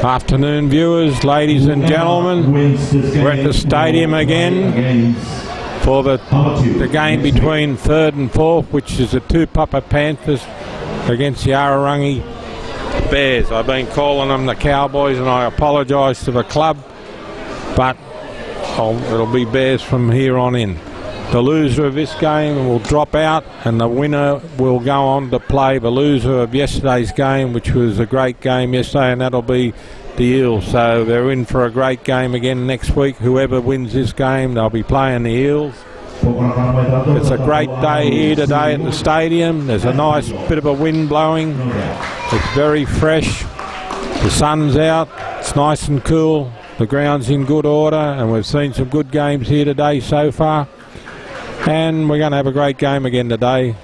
Afternoon viewers, ladies and gentlemen, we're at the stadium again for the game between third and fourth, which is the two Papa Panthers against the Ararangi Bears. I've been calling them the Cowboys and I apologise to the club, but it'll be Bears from here on in. The loser of this game will drop out and the winner will go on to play the loser of yesterday's game, which was a great game yesterday, and that'll be the Eels. So they're in for a great game again next week. Whoever wins this game, they'll be playing the Eels. It's a great day here today at the stadium. There's a nice bit of a wind blowing. It's very fresh. The sun's out. It's nice and cool. The ground's in good order, and we've seen some good games here today so far. And we're going to have a great game again today.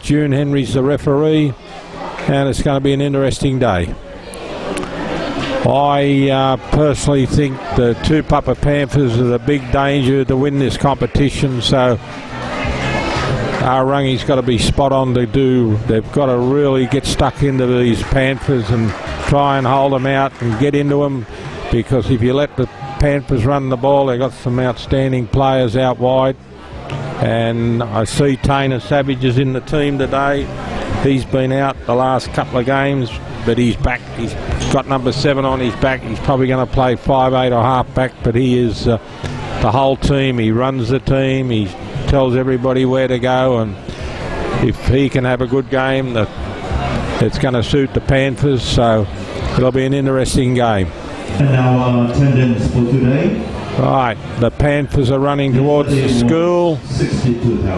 June Henry's the referee, and it's going to be an interesting day. I personally think the two Papa Panthers are the big danger to win this competition, so Ararangi's got to be spot on to do. They've got to really get stuck into these Panthers and try and hold them out and get into them, because if you let the Panthers run the ball, they've got some outstanding players out wide. And I see Tainer Savage is in the team today. He's been out the last couple of games, but he's back. He's got number 7 on his back. He's probably going to play 5'8" or half back, but he is the whole team. He runs the team. He tells everybody where to go, and if he can have a good game, it's going to suit the Panthers. So it'll be an interesting game. And now attendance for today. Right, the Panthers are running towards the school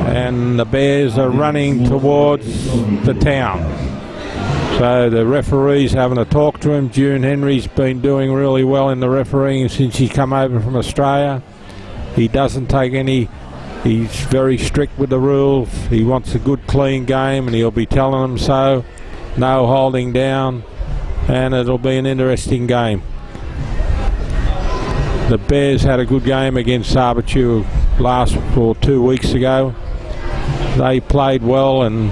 and the Bears are running towards the town. So the referee's having a talk to him. June Henry's been doing really well in the refereeing since he come over from Australia. He doesn't take any, he's very strict with the rules. He wants a good clean game, and he'll be telling them so. No holding down, and it'll be an interesting game. The Bears had a good game against Sabachu last 2 weeks ago. They played well, and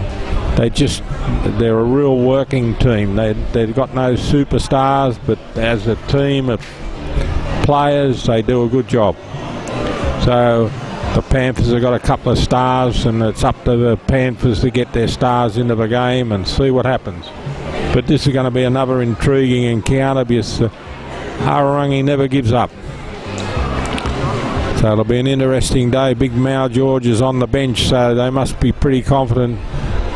they're a real working team. They've got no superstars, but as a team of players, they do a good job. So the Panthers have got a couple of stars, and it's up to the Panthers to get their stars into the game and see what happens. But this is going to be another intriguing encounter, because Ararangi never gives up. So it'll be an interesting day. Big Mao George is on the bench, so they must be pretty confident.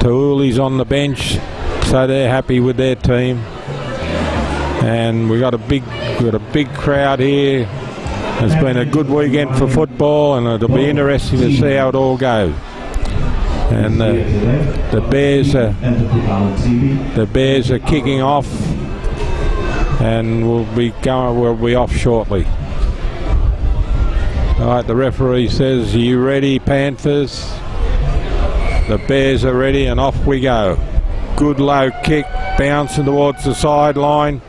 Tauli's on the bench, so they're happy with their team. And we've got a big crowd here. It's been a good weekend for football, and it'll be interesting to see how it all goes. And the Bears are kicking off, and we'll be off shortly. All right, the referee says, "Are you ready, Panthers?" The Bears are ready, and off we go. Good low kick, bouncing towards the sideline.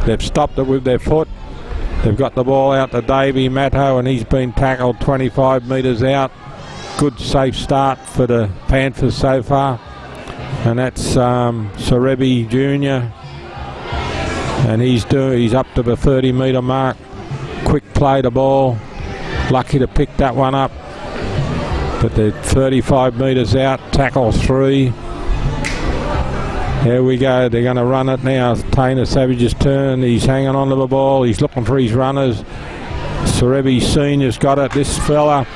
They've stopped it with their foot. They've got the ball out to Davey Matto, and he's been tackled 25 metres out. Good safe start for the Panthers so far. And that's Serebi Jr. And he's up to the 30-metre mark. Quick play the ball. Lucky to pick that one up. But they're 35 metres out. Tackle 3. Here we go. They're going to run it now. Tainer Savage's turn. He's hanging on to the ball. He's looking for his runners. Serebi Senior's got it. This fella,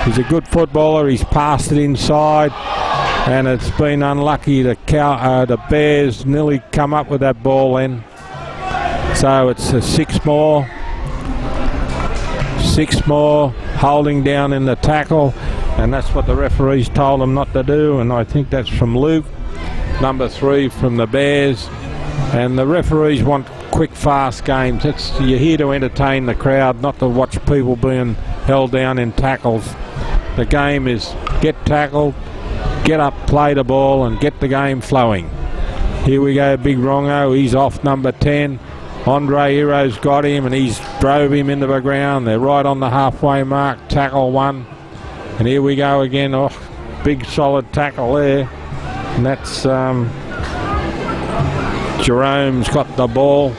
he's a good footballer. He's passed it inside, and it's been unlucky. The Bears nearly come up with that ball then. So it's a 6 more. 6 more, holding down in the tackle, and that's what the referees told them not to do. And I think that's from Luke, number 3 from the Bears. And the referees want quick, fast games. You're here to entertain the crowd, not to watch people being held down in tackles. The game is get tackled, get up, play the ball, and get the game flowing. Here we go, Big Rongo. He's off, number 10. Andre Hero's got him, and he's drove him into the ground. They're right on the halfway mark. Tackle 1. And here we go again. Oh, big solid tackle there. And that's Jerome's got the ball.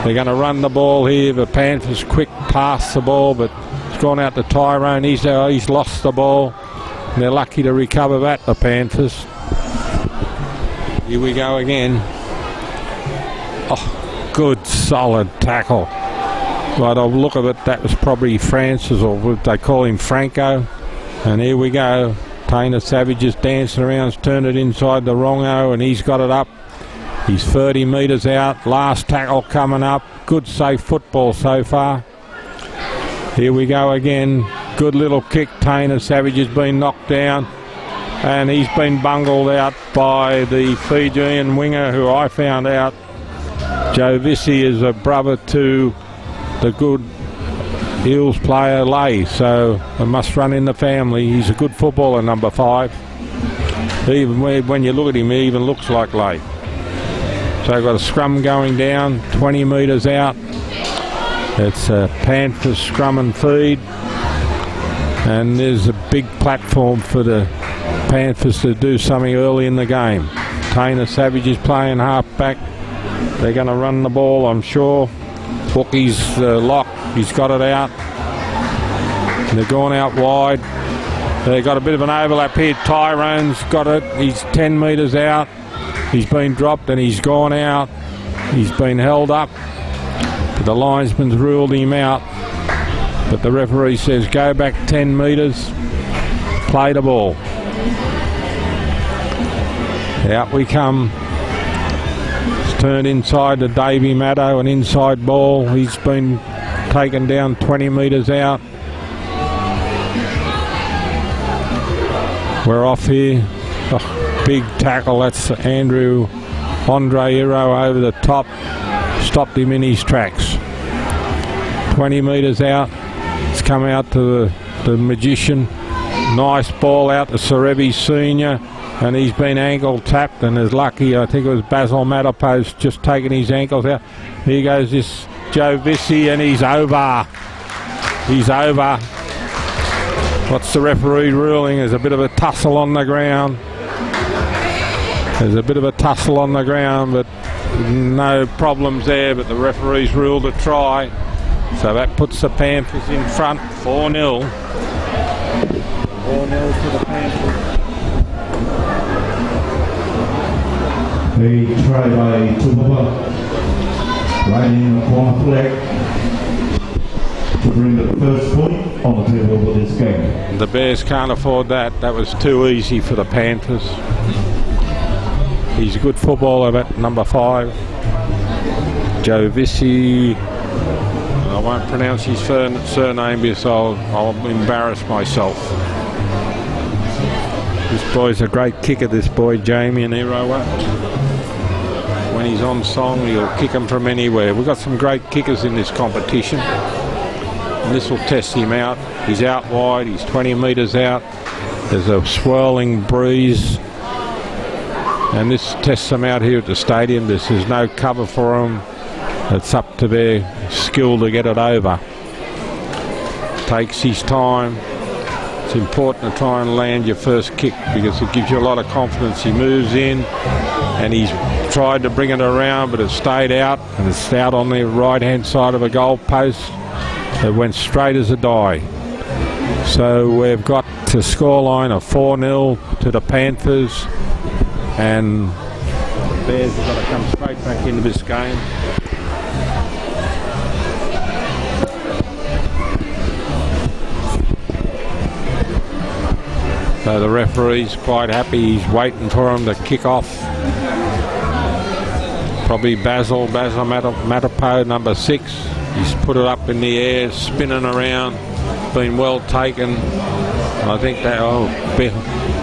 They're going to run the ball here. The Panthers quick pass the ball, but it's gone out to Tyrone. He's lost the ball. And they're lucky to recover that, the Panthers. Here we go again. Oh, good solid tackle. Right, I'll look at it. That was probably Francis, or would they call him Franco? And here we go. Tainer Savage is dancing around, turned it inside the wrongo, and he's got it up. He's 30 metres out. Last tackle coming up. Good safe football so far. Here we go again. Good little kick. Tainer Savage has been knocked down, and he's been bungled out by the Fijian winger, who I found out Joe Vissi is a brother to the good Eels player Lay, so it must run in the family. He's a good footballer, number 5. Even when you look at him, he even looks like Lay. So I've got a scrum going down, 20 metres out. It's a Panthers scrum and feed, and there's a big platform for the Panthers to do something early in the game. Tainer Savage is playing half back. They're going to run the ball, I'm sure. Bookie's lock. He's got it out. And they're going out wide. They've got a bit of an overlap here. Tyrone's got it. He's 10 metres out. He's been dropped and he's gone out. He's been held up. But the linesman's ruled him out. But the referee says go back 10 metres. Play the ball. Out we come. It's turned inside to Davey Maddo, an inside ball. He's been taken down 20 metres out. We're off here. Oh, big tackle. That's Andre Hiro over the top. Stopped him in his tracks. 20 metres out. It's come out to the Magician. Nice ball out to Serebi Senior. And he's been ankle tapped and is lucky. I think it was Basil Matapo's just taking his ankles out. Here goes this Joe Vissi, and he's over. He's over. What's the referee ruling? There's a bit of a tussle on the ground. There's a bit of a tussle on the ground, but no problems there. But the referee's ruled a try. So that puts the Panthers in front, 4-0. 4-0 to the Panthers. A try by Tupapa, right in the corner flag, to bring the first point on the table for this game. The Bears can't afford that. That was too easy for the Panthers. He's a good footballer at number 5. Joe Vissi. I won't pronounce his surname because I'll embarrass myself. This boy's a great kicker, this boy, Jamie and Iroa. When he's on song, he'll kick him from anywhere. We've got some great kickers in this competition. And this will test him out. He's out wide, he's 20 metres out. There's a swirling breeze. And this tests them out here at the stadium. There's no cover for them. It's up to their skill to get it over. Takes his time. It's important to try and land your first kick because it gives you a lot of confidence. He moves in and he's tried to bring it around, but it stayed out, and it's out on the right hand side of a goal post. It went straight as a die. So we've got a scoreline of 4-0 to the Panthers, and the Bears have got to come straight back into this game. So the referee's quite happy. He's waiting for him to kick off. Probably Basil Matapo, number 6. He's put it up in the air, spinning around. Been well taken. I think that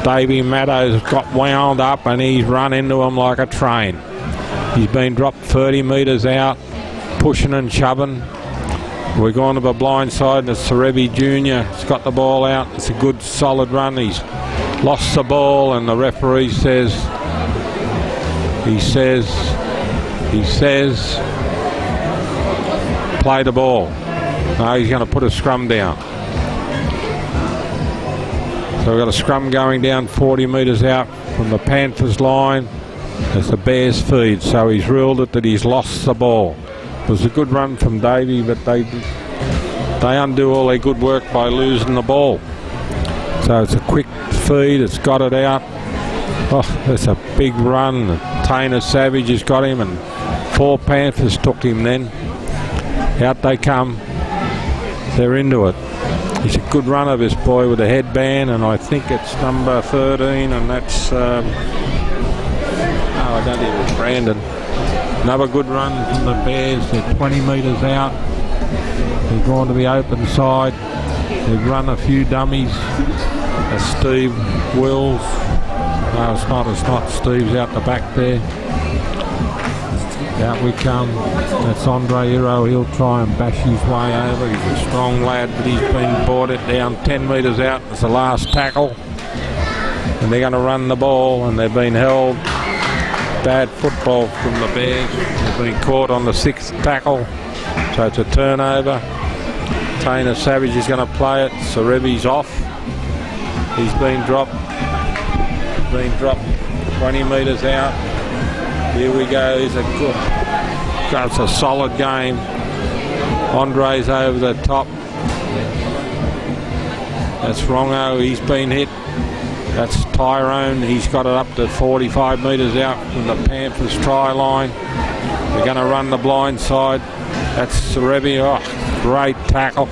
Davey Maddo's got wound up and he's run into him like a train. He's been dropped 30 metres out, pushing and shoving. We're going to the blind side, and it's Serebi Jr. He's got the ball out. It's a good solid run. He's lost the ball, and the referee says play the ball. No, he's going to put a scrum down. So we've got a scrum going down 40 metres out from the Panthers line as the Bears feed. So he's ruled it that he's lost the ball. It was a good run from Davey, but they undo all their good work by losing the ball. So it's a quick feed, it's got it out. Oh, that's a big run. Tainer Savage has got him, and 4 Panthers took him then. Out they come. They're into it. He's a good runner, this boy, with a headband, and I think it's number 13, and that's I don't think it was Brandon. Another good run from the Bears. They're 20 metres out. They're going to the open side. They've run a few dummies. Steve Wills. No, it's not. Steve's out the back there. Out we come. That's Andre Hiro. He'll try and bash his way over. He's a strong lad, but he's been boarded down 10 metres out. It's the last tackle. And they're going to run the ball, and they've been held. Bad football from the Bears. They've been caught on the 6th tackle. So it's a turnover. Tainer Savage is going to play it. Sarevi's off. He's been dropped. 20 metres out. Here we go. That's a solid game. Andre's over the top. That's Rongo. He's been hit. That's Tyrone. He's got it up to 45 metres out from the Panthers try line. They're going to run the blind side. That's Sarevi. Oh, great tackle.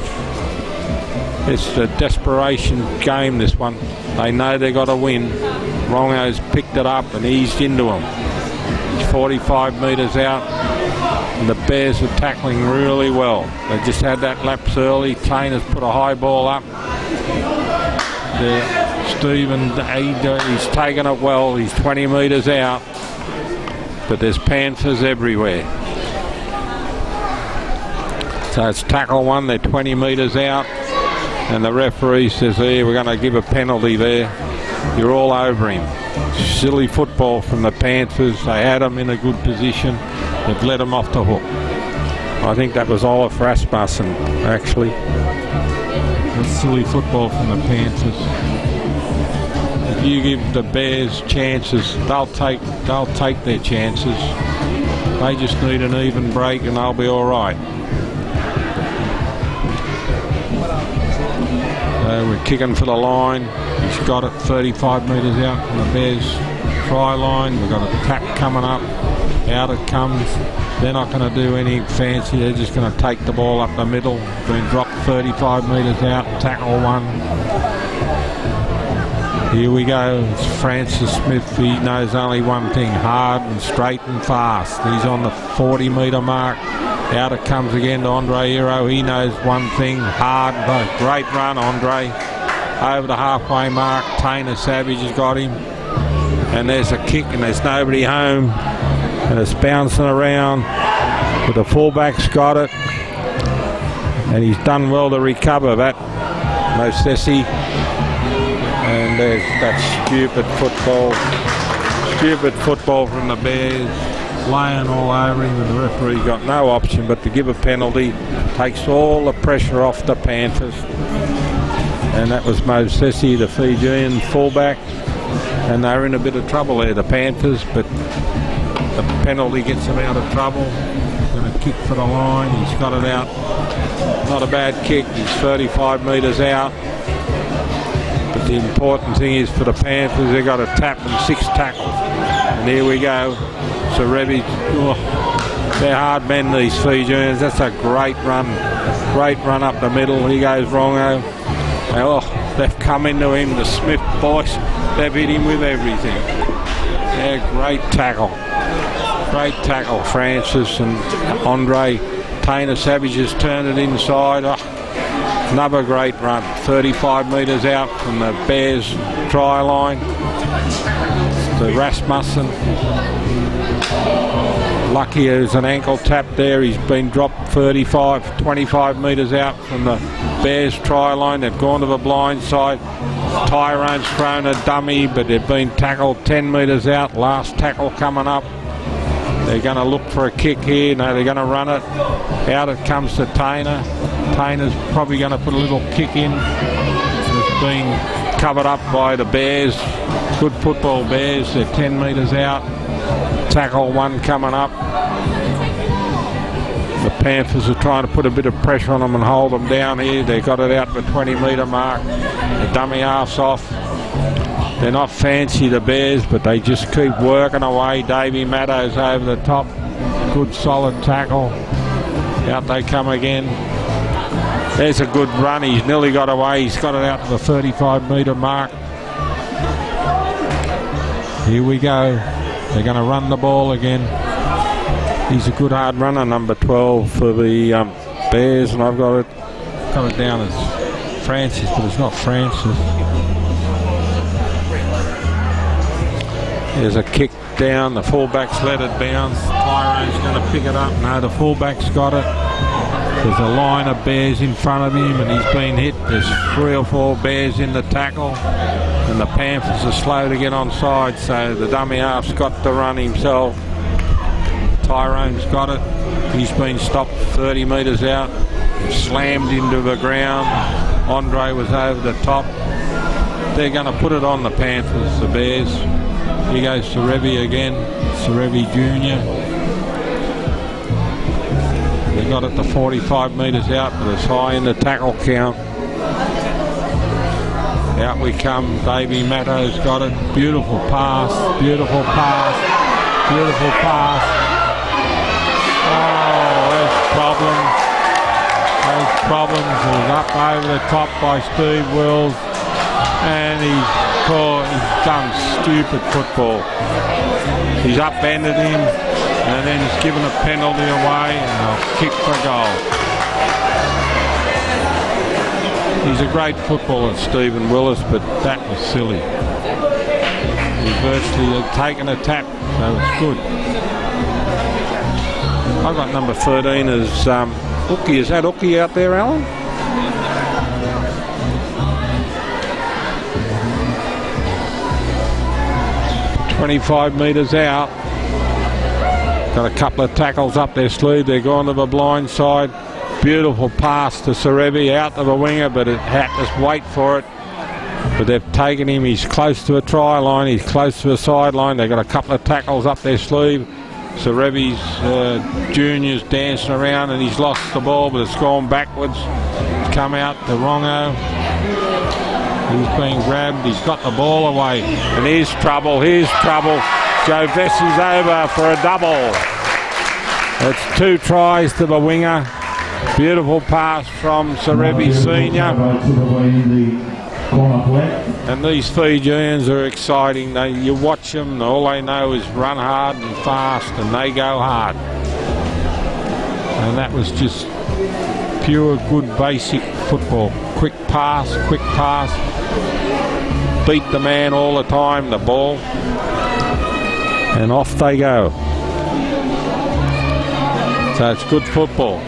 It's a desperation game, this one. They know they've got to win. Rongo's picked it up and eased into him. He's 45 metres out. And the Bears are tackling really well. They just had that lapse early. Tainer's put a high ball up. Stephen, he's taken it well. He's 20 metres out. But there's Panthers everywhere. So it's tackle 1. They're 20 metres out. And the referee says, here, we're going to give a penalty there. You're all over him. Silly football from the Panthers. They had him in a good position. They've let him off the hook. I think that was Olaf Rasmussen, actually. That's silly football from the Panthers. If you give the Bears chances, they'll take their chances. They just need an even break and they'll be all right. We're kicking for the line. He's got it 35 metres out from the Bears try line. We've got a tap coming up. Out it comes. They're not going to do any fancy. They're just going to take the ball up the middle. Been dropped 35 metres out. Tackle 1. Here we go. It's Francis Smith. He knows only one thing: hard and straight and fast. He's on the 40-metre mark. Out it comes again to Andre Hiro. He knows one thing: hard. Great run, Andre. Over the halfway mark. Tainer Savage has got him. And there's a kick and there's nobody home. And it's bouncing around. But the fullback's got it. And he's done well to recover that. Mosesi. And there's that stupid football from the Bears. Laying all over him, and the referee got no option but to give a penalty. Takes all the pressure off the Panthers. And that was Mosesi, the Fijian fullback. And they're in a bit of trouble there, the Panthers, but the penalty gets them out of trouble. Going to kick for the line. He's got it out. Not a bad kick. He's 35 metres out. But the important thing is for the Panthers, they've got a tap and 6 tackles. And here we go. So Rebby, they're hard men, these Fijians. That's a great run. Great run up the middle. He goes Rongo. Oh, they've come into him, the Smith boys. They've hit him with everything. Yeah, great tackle. Great tackle, Francis and Andre. Tainer Savage has turned it inside. Oh, another great run. 35 metres out from the Bears try line. To Rasmussen. Lucky there's an ankle tap there. He's been dropped 25 metres out from the Bears try line. They've gone to the blind side. Tyrone's thrown a dummy, but they've been tackled 10 metres out. Last tackle coming up. They're going to look for a kick here. No, they're going to run it. Out it comes to Tainer. Tainer's probably going to put a little kick in. It's been covered up by the Bears. Good football Bears. They're 10 metres out. Tackle 1 coming up. The Panthers are trying to put a bit of pressure on them and hold them down here. They got it out to the 20-metre mark. The dummy half's off. They're not fancy, the Bears, but they just keep working away. Davey Mattos over the top. Good solid tackle. Out they come again. There's a good run. He's nearly got away. He's got it out to the 35-metre mark. Here we go. They're going to run the ball again. He's a good hard runner, number 12 for the Bears, and I've got it down as Francis, but it's not Francis. There's a kick down. The fullback's let it bounce. Tyrone's going to pick it up. No, the fullback's got it. There's a line of Bears in front of him, and he's been hit. There's 3 or 4 Bears in the tackle, and the Panthers are slow to get on side, so the dummy half's got to run himself. Tyrone's got it. He's been stopped 30 metres out, slammed into the ground. Andre was over the top. They're going to put it on the Panthers, the Bears. Here goes Serevi again. Serevi Jr. They got it to 45 metres out, but it's high in the tackle count. Out we come. Davey Mattos got it. Beautiful pass. Beautiful pass. Beautiful pass. Oh, there's problems. Those problems. It was up over the top by Steve Wills, and he's done stupid football. He's upended him, and then he's given a penalty away, and they'll kick for goal. He's a great footballer, Stephen Willis, but that was silly. He virtually had taken a tap, so it's good. I've got number 13 as Ookie. Is that Ookie out there, Alan? "25 metres out." Got a couple of tackles up their sleeve. They're going to the blind side. Beautiful pass to Serevi out to the winger, but it had to wait for it. But they've taken him. He's close to a try line. He's close to a sideline. They've got a couple of tackles up their sleeve. Serevi's junior's dancing around, and he's lost the ball, but it's gone backwards. It's come out to Rongo. He's being grabbed. He's got the ball away. And here's trouble. Here's trouble. Joe Vessi's over for a double. It's 2 tries to the winger. Beautiful pass from Serevi Senior. And these Fijians are exciting. You watch them, and all they know is run hard and fast, and they go hard. And that was just pure good basic football. Quick pass, beat the man all the time, the ball, and off they go. So it's good football.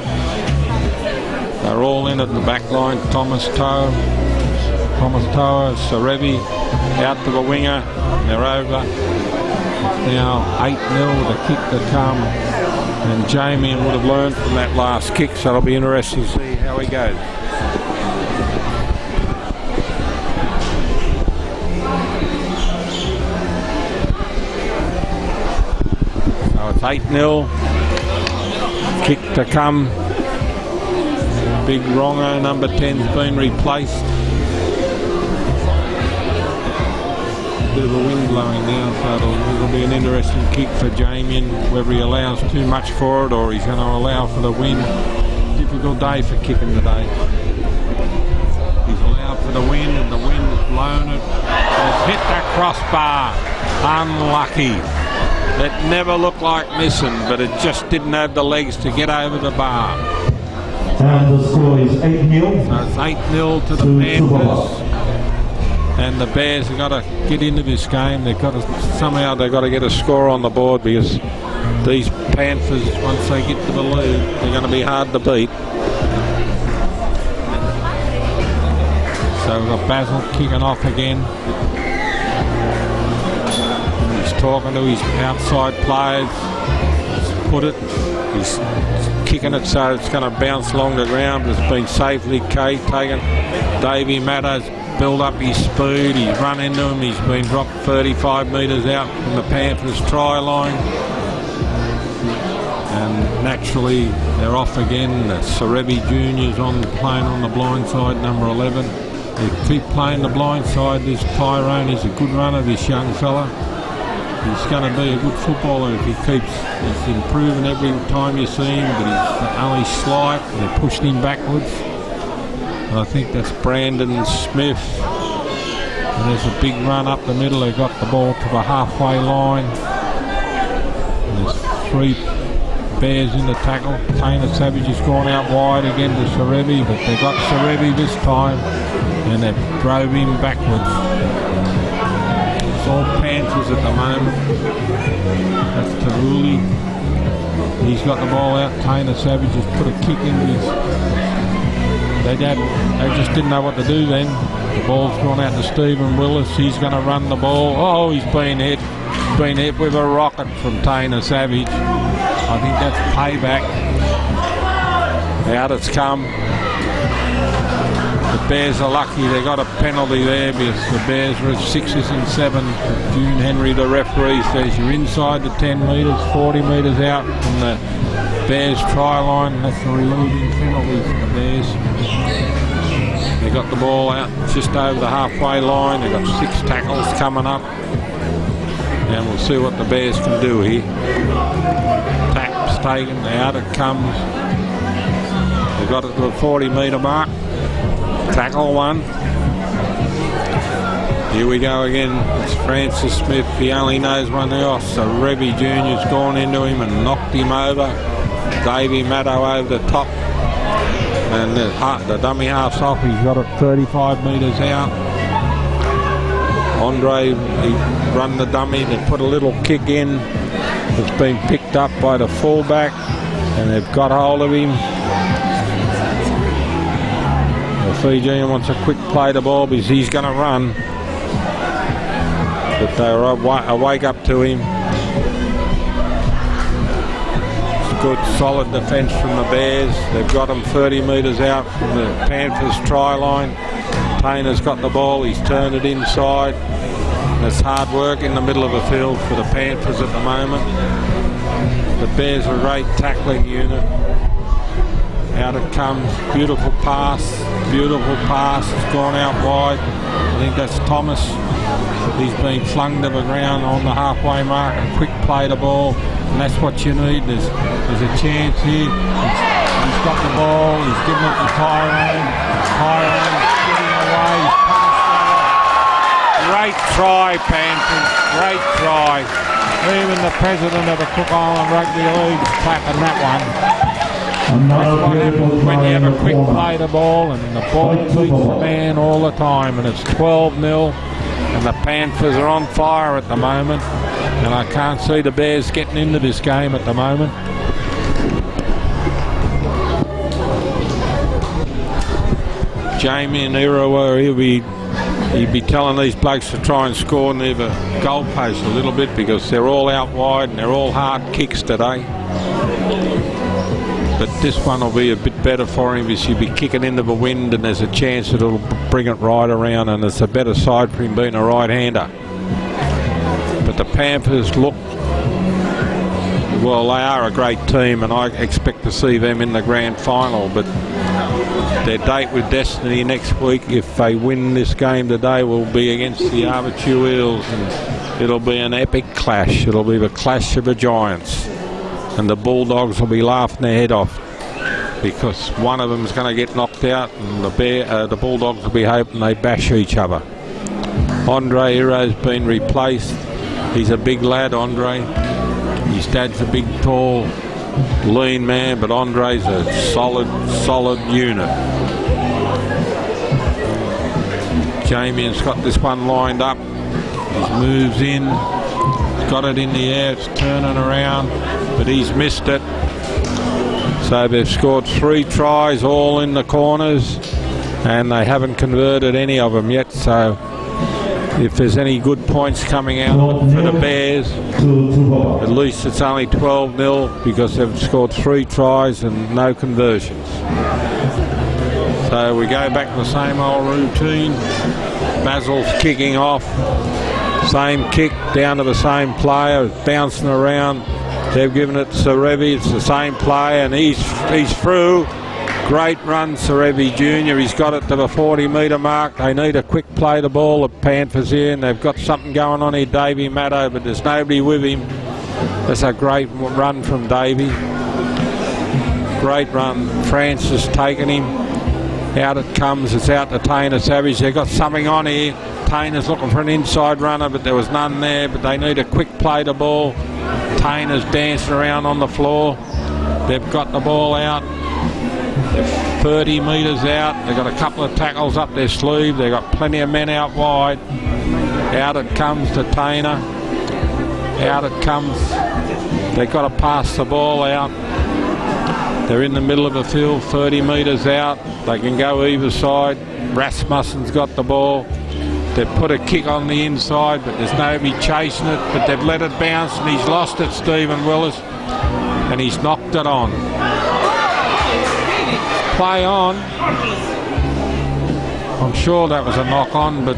They're all in at the back line. Thomas Toa, Serevi out to the winger. They're over. Now 8-0 with a kick to come. And Jamie would have learned from that last kick, so it'll be interesting to see how he goes. So it's 8-0. Kick to come. Big Rongo, number 10's been replaced. Bit of a wind blowing now, so it'll be an interesting kick for Jamie, whether he allows too much for it or he's going to allow for the wind. Difficult day for kicking today. He's allowed for the wind, and the wind has blown it. It's hit that crossbar. Unlucky. It never looked like missing, but it just didn't have the legs to get over the bar. And the score is 8-0. So it's 8-0 to the Panthers. And the Bears have got to get into this game. They've got to somehow get a score on the board, because these Panthers, once they get to the lead, they're going to be hard to beat. So we've got Basil kicking off again. He's talking to his outside players. He's put it. He's kicking it so it's going to bounce along the ground, but it's been safely taken. Davey Mattos build up his speed. He's run into him. He's been dropped 35 metres out from the Panthers try line. And naturally they're off again. The Serebi Juniors playing on the blind side, number 11. They keep playing the blind side. This Tyrone is a good runner, this young fella. He's going to be a good footballer if he keeps. He's improving every time you see him, but he's only slight. They're pushing him backwards. And I think that's Brandon Smith. And there's a big run up the middle. They got the ball to the halfway line. And there's 3 Bears in the tackle. Tainer Savage has gone out wide again to Serebi, but they got Serebi this time and they drove him backwards. It's all Panthers at the moment. That's Taruli. He's got the ball out. Tainer Savage has put a kick into his. They just didn't know what to do then. The ball's gone out to Stephen Willis. He's going to run the ball. Oh, he's been hit. Been hit with a rocket from Tainer Savage. I think that's payback. Out it's come. The Bears are lucky they got a penalty there because the Bears were 6s and 7. June Henry, the referee, says you're inside the 10 metres, 40 metres out from the Bears try line. That's a relieving penalty for the Bears. They got the ball out just over the halfway line. They got 6 tackles coming up. And we'll see what the Bears can do here. Tap's taken, out it comes. They've got it to the 40 metre mark. Tackle 1. Here we go again. It's Francis Smith. He only knows one else. So Rebby Jr.'s gone into him and knocked him over. Davey Maddow over the top. And the dummy half's off. He's got it 35 metres out. Andre, he run the dummy. They put a little kick in. It's been picked up by the fullback. And they've got hold of him. The Fijian wants a quick play the ball because he's going to run. But they're awake up to him. It's good, solid defence from the Bears. They've got him 30 metres out from the Panthers try line. Tainer's got the ball. He's turned it inside. And it's hard work in the middle of the field for the Panthers at the moment. The Bears are a great tackling unit. Out it comes. Beautiful pass. Beautiful pass. It's gone out wide. I think that's Thomas. He's been flung to the ground on the halfway mark. A quick play the ball. And that's what you need. There's a chance here. He's got the ball. He's giving it to Tyrone. Tyrone's getting away. He's passed. Great try, Panthers. Great try. Even the president of the Cook Island Rugby League is clapping that one. That's what happens when you have a quick play the ball and the ball beats the man all the time, and it's 12-0 and the Panthers are on fire at the moment, and I can't see the Bears getting into this game at the moment. Jamie and Irawa, he'd be telling these blokes to try and score near the goalpost a little bit because they're all out wide and they're all hard kicks today. But this one will be a bit better for him because he'll be kicking into the wind and there's a chance that it'll bring it right around, and it's a better side for him being a right-hander. But the Panthers look, well, they are a great team and I expect to see them in the grand final, but their date with Destiny next week, if they win this game today, will be against the Arbitu Eels, and it'll be an epic clash. It'll be the clash of the giants. And the Bulldogs will be laughing their head off because one of them is going to get knocked out, and the Bulldogs will be hoping they bash each other. Andre Hero's been replaced. He's a big lad, Andre. His dad's a big, tall, lean man, but Andre's a solid unit. Jamien's got this one lined up. He moves in. He's got it in the air. It's turning around, but he's missed it. So they've scored 3 tries, all in the corners, and they haven't converted any of them yet. So if there's any good points coming out for the Bears, at least it's only 12-0 because they've scored 3 tries and no conversions. So we go back to the same old routine. Basil's kicking off. Same kick down to the same player, bouncing around. They've given it to Serevi. It's the same player, and he's through. Great run, Serevi Jr. He's got it to the 40-metre mark. They need a quick play the ball, the Panthers here, and they've got something going on here, Davey Matto, but there's nobody with him. That's a great run from Davey. Great run. Francis taking him. Out it comes. It's out to Tainer Savage. They've got something on here. Tainer's looking for an inside runner, but there was none there. But they need a quick play the ball. Tainer's dancing around on the floor. They've got the ball out. They're 30 metres out. They've got a couple of tackles up their sleeve. They've got plenty of men out wide. Out it comes to Tainer. Out it comes. They've got to pass the ball out. They're in the middle of the field, 30 metres out. They can go either side. Rasmussen's got the ball. They've put a kick on the inside, but there's nobody chasing it. But they've let it bounce, and he's lost it, Stephen Willis. And he's knocked it on. Play on. I'm sure that was a knock on, but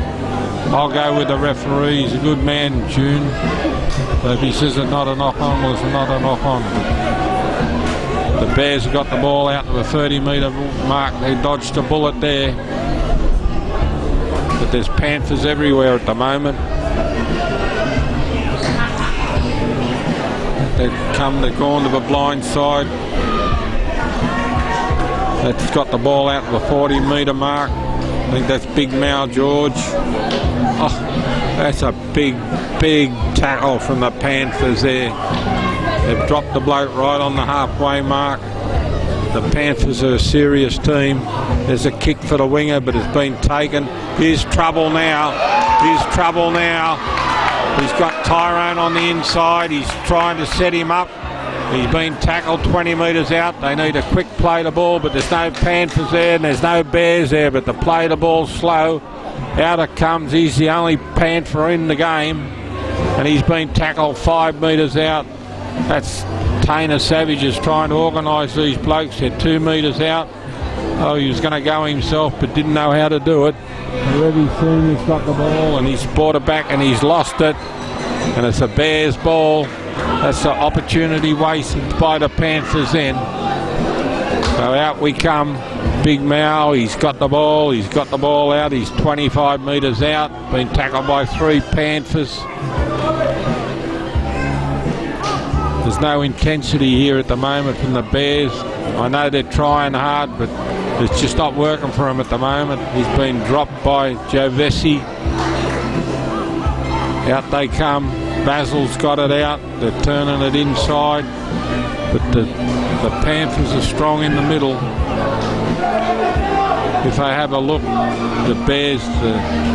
I'll go with the referee. He's a good man, June. So if he says it's not a knock on, well, it's not a knock on. The Bears have got the ball out to the 30-metre mark. They dodged a bullet there. But there's Panthers everywhere at the moment. They've gone to the blind side. That's got the ball out to the 40-metre mark. I think that's Big Mal George. Oh, that's a big tackle from the Panthers there. They've dropped the bloke right on the halfway mark. The Panthers are a serious team. There's a kick for the winger, but it's been taken. Here's trouble now. Here's trouble now. He's got Tyrone on the inside. He's trying to set him up. He's been tackled 20 metres out. They need a quick play the ball, but there's no Panthers there and there's no Bears there, but the play the ball's slow. Out it comes. He's the only Panther in the game, and he's been tackled 5 metres out. That's Tainer Savage is trying to organise these blokes. They're 2 metres out. Oh, he was going to go himself, but didn't know how to do it. Already seen he's got the ball, and he's brought it back, and he's lost it. And it's a Bears ball. That's the opportunity wasted by the Panthers then. So out we come. Big Mao, he's got the ball. He's got the ball out. He's 25 metres out. Been tackled by 3 Panthers. There's no intensity here at the moment from the Bears. I know they're trying hard, but it's just not working for him at the moment. He's been dropped by Joe Vesey. Out they come. Basil's got it out. They're turning it inside. But the Panthers are strong in the middle. If they have a look, the Bears,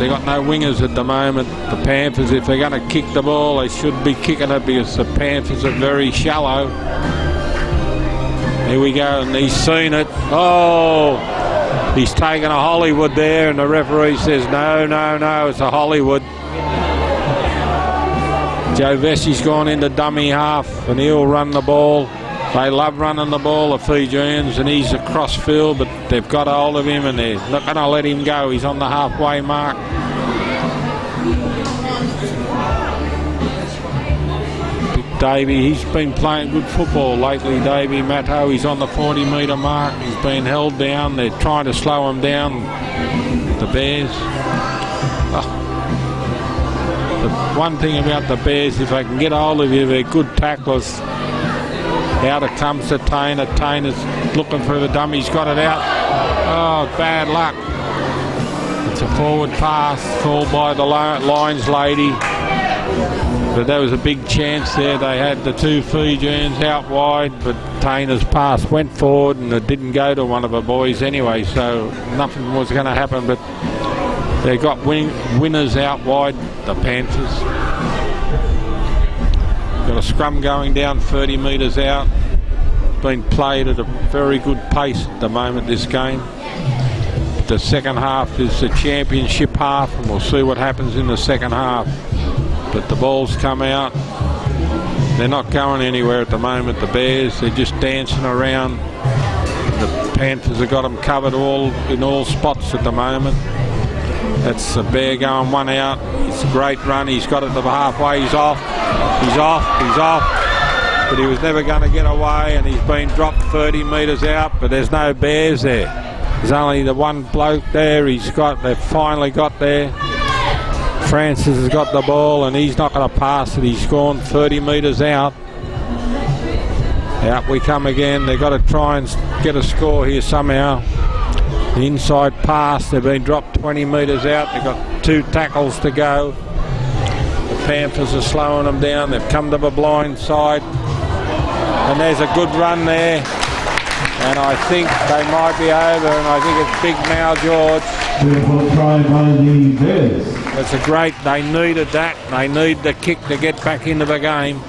they got no wingers at the moment. The Panthers, if they're going to kick the ball, they should be kicking it because the Panthers are very shallow. Here we go, and he's seen it. Oh, he's taken a Hollywood there, and the referee says, no, it's a Hollywood. Joe Vesey's gone into dummy half, and he'll run the ball. They love running the ball, the Fijians, and he's across field, but they've got hold of him, and they're not going to let him go. He's on the halfway mark. Big Davey, he's been playing good football lately, Davey Matto. He's on the 40-metre mark. He's been held down. They're trying to slow him down, the Bears. The one thing about the Bears, if they can get hold of you, they're good tacklers. Out it comes to Tainer. Tainer's looking for the dummy. He's got it out. Oh, bad luck. It's a forward pass called by the Lions lady. But there was a big chance there. They had the 2 Fijians out wide, but Tainer's pass went forward and it didn't go to one of the boys anyway, so nothing was going to happen. But they got winners out wide, the Panthers. Got a scrum going down 30 metres out. Been played at a very good pace at the moment, this game. The second half is the championship half, and we'll see what happens in the second half. But the ball's come out. They're not going anywhere at the moment, the Bears. They're just dancing around. The Panthers have got them covered in all spots at the moment. That's a Bear going one out. It's a great run. He's got it to the halfway. He's off. He's off. He's off. but he was never going to get away, and he's been dropped 30 metres out, but there's no bears there. There's only the one bloke there. They've finally got there. Francis has got the ball, and he's not going to pass it. He's gone 30 metres out. Out we come again. They've got to try and get a score here somehow. The inside pass, they've been dropped 20 metres out. They've got 2 tackles to go. The Panthers are slowing them down. They've come to the blind side. And there's a good run there. And I think they might be over, and I think it's Big Mal George. It's a great, they needed that. They need the kick to get back into the game.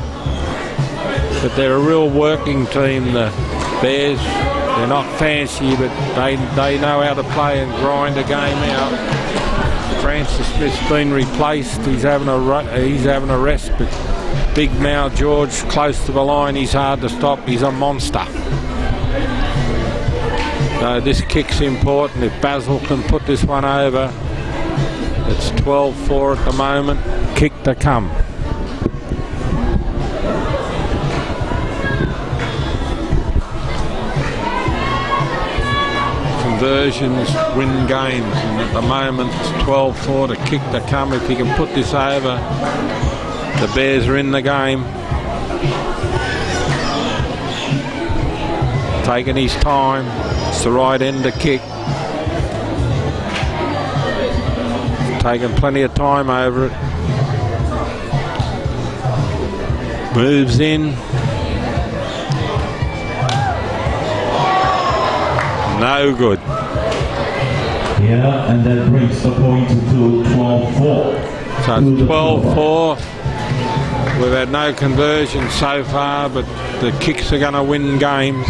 But they're a real working team, the Bears. They're not fancy, but they know how to play and grind a game out. Francis Smith's been replaced. He's having a rest, but Big Mal George close to the line. He's hard to stop. He's a monster. So this kick's important. If Basil can put this one over, it's 12-4 at the moment. Kick to come. Conversions win games, and at the moment it's 12-4 to kick to come. If he can put this over, the Bears are in the game. Taking his time. It's the right end to kick. Taking plenty of time over it. Moves in. No good. Yeah, and that brings the point to 12-4. So it's 12-4. We've had no conversion so far, but the kicks are going to win games.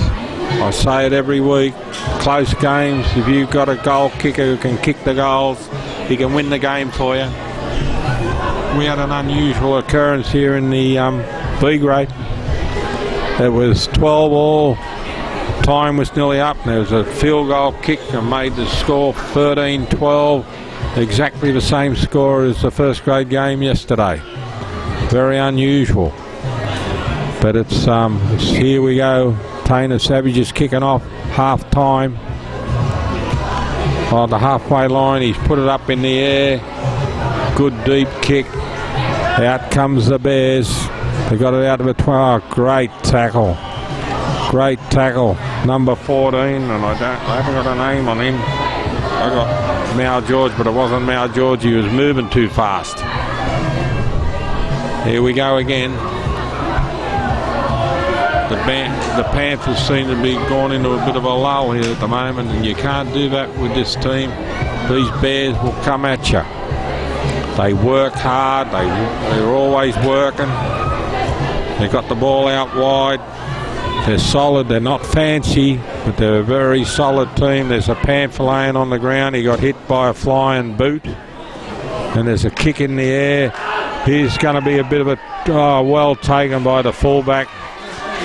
I say it every week. Close games. If you've got a goal kicker who can kick the goals, he can win the game for you. We had an unusual occurrence here in the B grade. It was 12 all. Time was nearly up. There was a field goal kick and made the score 13-12. Exactly the same score as the first grade game yesterday. Very unusual. But it's here we go. Tainer Savage is kicking off half time. On the halfway line, he's put it up in the air. Good deep kick. Out comes the Bears. They got it out of a 12. Great tackle. Great tackle. Number 14, and I haven't got a name on him. I got Mal George, but it wasn't Mal George. He was moving too fast. Here we go again. The Panthers seem to be going into a bit of a lull here at the moment, and you can't do that with this team. These Bears will come at you. They work hard. They're always working. They got the ball out wide. They're solid. They're not fancy, but they're a very solid team. There's a Panther laying on the ground. He got hit by a flying boot, and there's a kick in the air. Here's going to be a bit of a well taken by the fullback.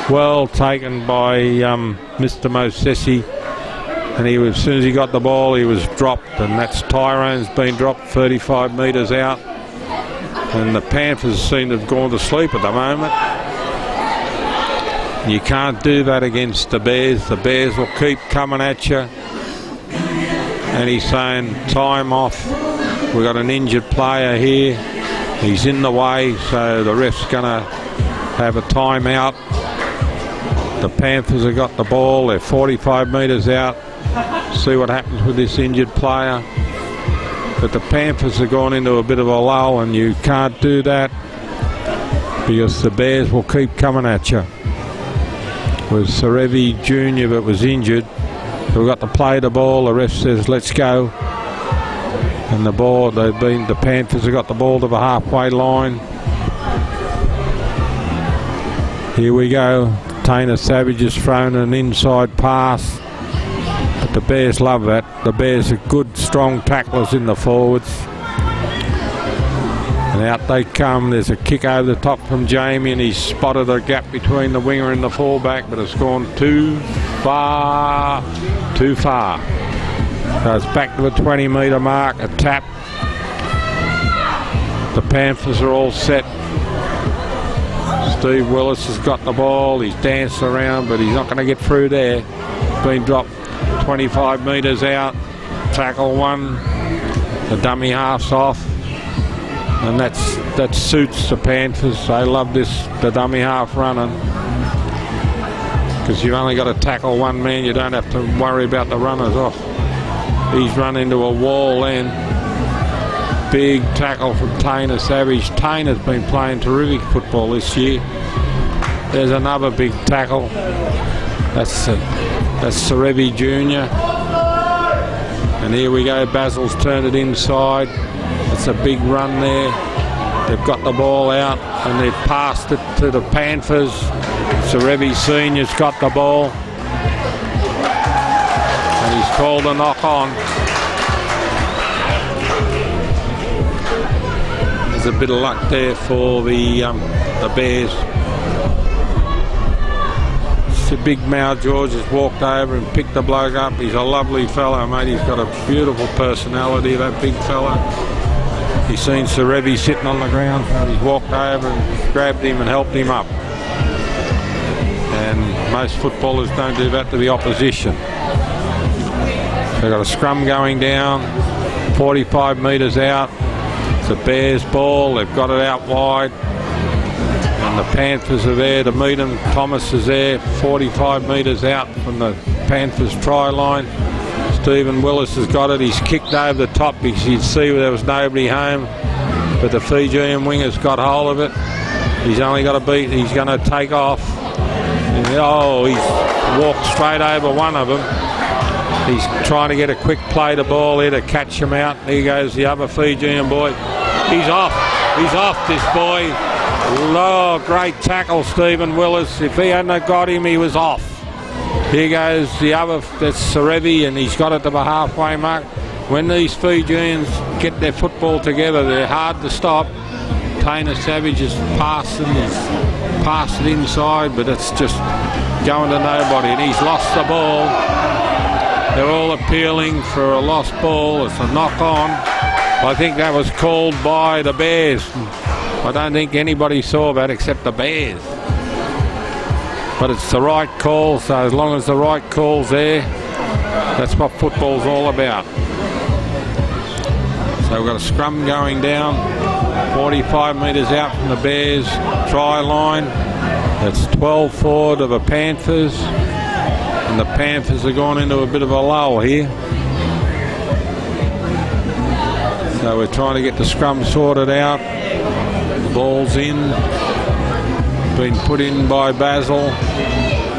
Well taken by Mr. Mosesi, and he was, as soon as he got the ball, he was dropped, and that's Tyrone's been dropped 35 metres out, and the Panthers seem to have gone to sleep at the moment. You can't do that against the Bears. The Bears will keep coming at you, and he's saying time off. We've got an injured player here. He's in the way, so the ref's going to have a timeout. The Panthers have got the ball. They're 45 metres out. See what happens with this injured player. But the Panthers have gone into a bit of a lull, and you can't do that because the Bears will keep coming at you. It was Sarevi Jr. that was injured. So we've got to play the ball. The ref says, let's go. And the ball, the Panthers have got the ball to the halfway line. Here we go. Tainer Savage has thrown an inside pass, but the Bears love that. The Bears are good, strong tacklers in the forwards. And out they come. There's a kick over the top from Jamie, and he's spotted a gap between the winger and the fullback, but it's gone too far. Too far. So it's back to the 20-metre mark, a tap. The Panthers are all set. Steve Willis has got the ball. He's danced around, but he's not going to get through there. Been dropped 25 metres out. Tackle one. The dummy half's off. And that suits the Panthers. They love the dummy half running. Because you've only got to tackle one man. You don't have to worry about the runners off. He's run into a wall then. Big tackle from Tainer Savage. Tainer's been playing terrific football this year. There's another big tackle. That's Serevi Jr. And here we go. Basil's turned it inside. It's a big run there. They've got the ball out and they've passed it to the Panthers. Serevi Senior's got the ball. And he's called a knock on. There's a bit of luck there for the Bears. The big Mal George has walked over and picked the bloke up. He's a lovely fellow, mate. He's got a beautiful personality, that big fella. He's seen Serevi sitting on the ground, so he's walked over and grabbed him and helped him up. And most footballers don't do that to the opposition. They've got a scrum going down, 45 metres out. It's a Bears ball. They've got it out wide. And the Panthers are there to meet them. Thomas is there, 45 metres out from the Panthers try line. Stephen Willis has got it. He's kicked over the top because you'd see there was nobody home. But the Fijian winger's got hold of it. He's only got to beat. He's going to take off. And, oh, he's walked straight over one of them. He's trying to get a quick play to ball here to catch him out. There goes the other Fijian boy. He's off. He's off, this boy. Oh, great tackle, Stephen Willis. If he hadn't have got him, he was off. Here goes the other, that's Serevi, and he's got it to the halfway mark. When these Fijians get their football together, they're hard to stop. Tainer Savage is passed it inside, but it's just going to nobody, and he's lost the ball. They're all appealing for a lost ball. It's a knock on. I think that was called by the Bears. I don't think anybody saw that except the Bears. But it's the right call, so as long as the right call's there, that's what football's all about. So we've got a scrum going down, 45 metres out from the Bears try line. That's 12 forward of the Panthers. And the Panthers have gone into a bit of a lull here. So we're trying to get the scrum sorted out. The ball's in. Been put in by Basil.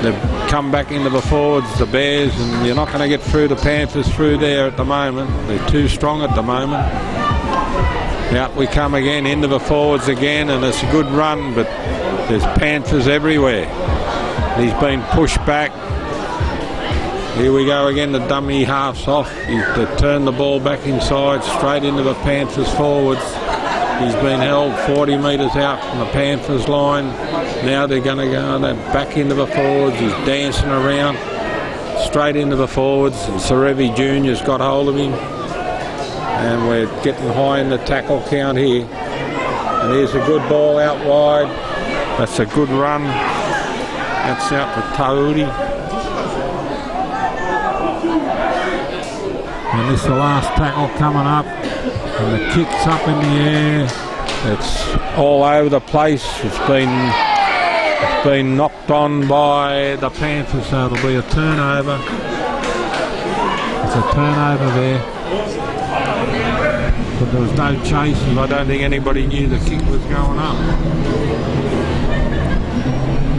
They've come back into the forwards, the Bears, and you're not going to get through the Panthers through there at the moment. They're too strong at the moment. Out we come again, into the forwards again, and it's a good run, but there's Panthers everywhere. He's been pushed back. Here we go again, the dummy half's off. They've turned the ball back inside, straight into the Panthers forwards. He's been held 40 metres out from the Panthers line. Now they're going to go back into the forwards. He's dancing around, straight into the forwards. And Serevi Jr.'s got hold of him. And we're getting high in the tackle count here. And here's a good ball out wide. That's a good run. That's out to Tauri. And this is the last tackle coming up. And the kick's up in the air. It's all over the place. It's been knocked on by the Panthers, so it'll be a turnover. It's a turnover there. But there was no chases. I don't think anybody knew the kick was going up.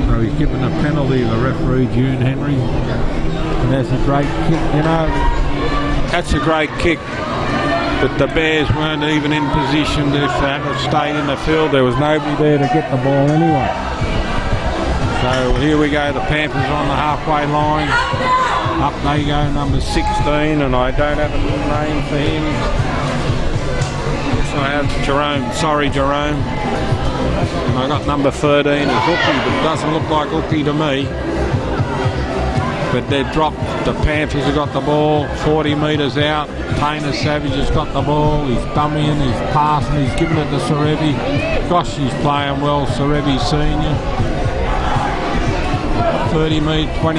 So he's given a penalty to the referee, June Henry. And that's a great kick, you know. That's a great kick. But the Bears weren't even in position to, if they had stayed in the field. There was nobody there to get the ball anyway. So here we go, the Panthers on the halfway line. Up they go, number 16, and I don't have a name for him. Yes, I have Jerome. Sorry, Jerome. And I got number 13 as Hookie, but it doesn't look like Hookie to me. but they've dropped. The Panthers have got the ball 40 metres out. Tainer Savage has got the ball. He's dummying, he's passing, he's giving it to Serevi. Gosh, he's playing well, Serevi Senior. 20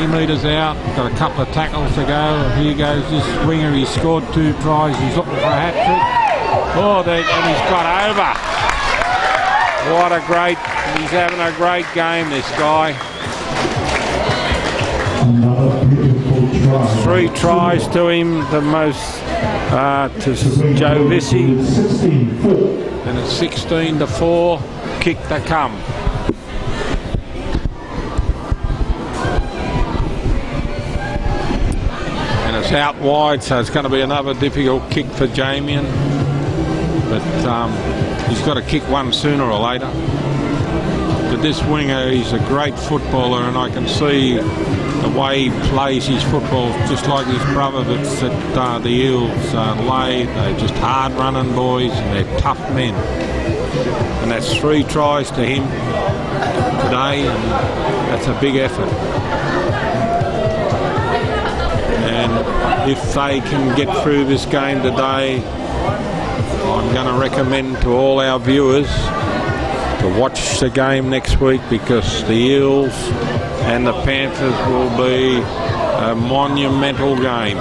metres out. Got a couple of tackles to go. Here goes this winger. He scored 2 tries. He's looking for a hat trick. Oh, and he's got over. What a great, he's having a great game, this guy. 3 tries to him, the most to Joe Vissi. And it's 16-4, kick to come. And it's out wide, so it's going to be another difficult kick for Jamian. But he's got to kick one sooner or later. But this winger, he's a great footballer, and I can see the way he plays his football, just like his brother that's at the Eels, Lay. They're just hard-running boys, and they're tough men. And that's 3 tries to him today, and that's a big effort. And if they can get through this game today, I'm going to recommend to all our viewers to watch the game next week, because the Eels and the Panthers will be a monumental game.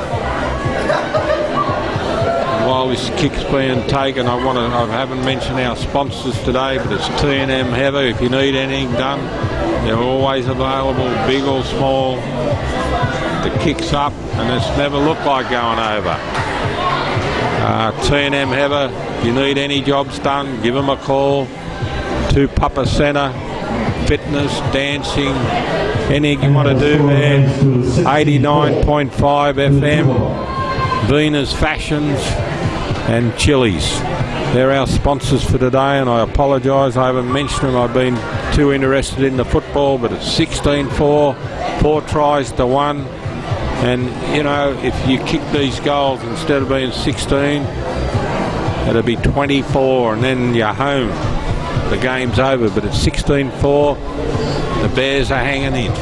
While this kick's being taken, I haven't mentioned our sponsors today, but it's T&M Heather. If you need anything done, they're always available, big or small. The kick's up, and it's never looked like going over. T&M Heather, if you need any jobs done, give them a call. 2 Papa Centre, fitness, dancing, anything you want to do there. 89.5 FM, Venus Fashions and Chili's. They're our sponsors for today, and I apologise I haven't mentioned them. I've been too interested in the football, but it's 16-4, 4 tries to 1. And, you know, if you kick these goals, instead of being 16, it'll be 24, and then you're home. The game's over, but it's 16-4. The Bears are hanging in.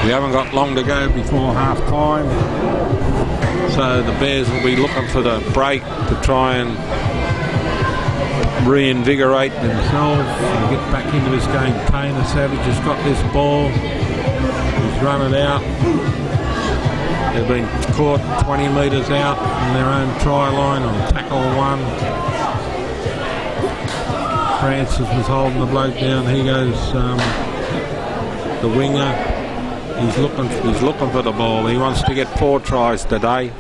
We haven't got long to go before half time, so the Bears will be looking for the break to try and reinvigorate themselves and get back into this game. Tainer Savage has got this ball. He's run it out. They've been caught 20 metres out from their own try line on tackle 1. Francis was holding the bloke down. Here goes the winger. He's looking for the ball. He wants to get 4 tries today.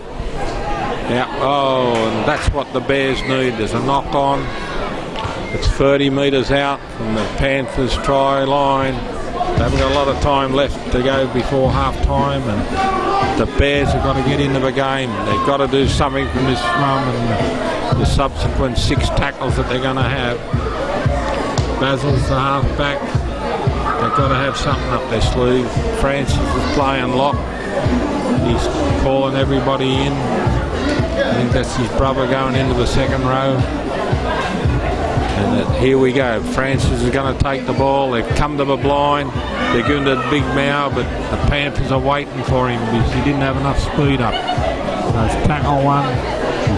Yeah. Oh, and that's what the Bears need. There's a knock on. It's 30 metres out from the Panthers try line. They haven't got a lot of time left to go before half time, and the Bears have got to get into the game. They've got to do something from this run and the subsequent 6 tackles that they're going to have. Basil's the half-back. They've got to have something up their sleeve. Francis is playing lock. He's calling everybody in. I think that's his brother going into the second row. And here we go. Francis is going to take the ball. They've come to the blind. They're going to the big Mao, but the Panthers are waiting for him because he didn't have enough speed up. So it's tackle 1.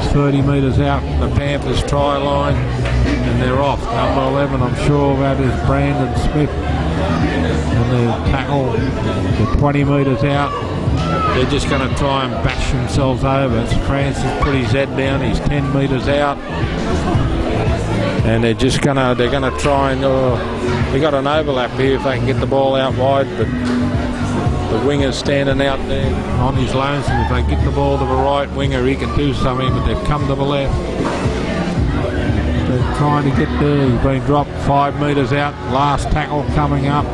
He's 30 metres out from the Panthers try line, and they're off. Number 11, I'm sure that is Brandon Smith. And they tackle, they're 20 metres out. They're just going to try and bash themselves over. It's Francis put his head down. He's 10 metres out. And they're going to try and, we got an overlap here if they can get the ball out wide, but the winger's standing out there on his lonesome. If they get the ball to the right winger, he can do something, but they've come to the left. They're trying to get there. He's been dropped 5 metres out. Last tackle coming up.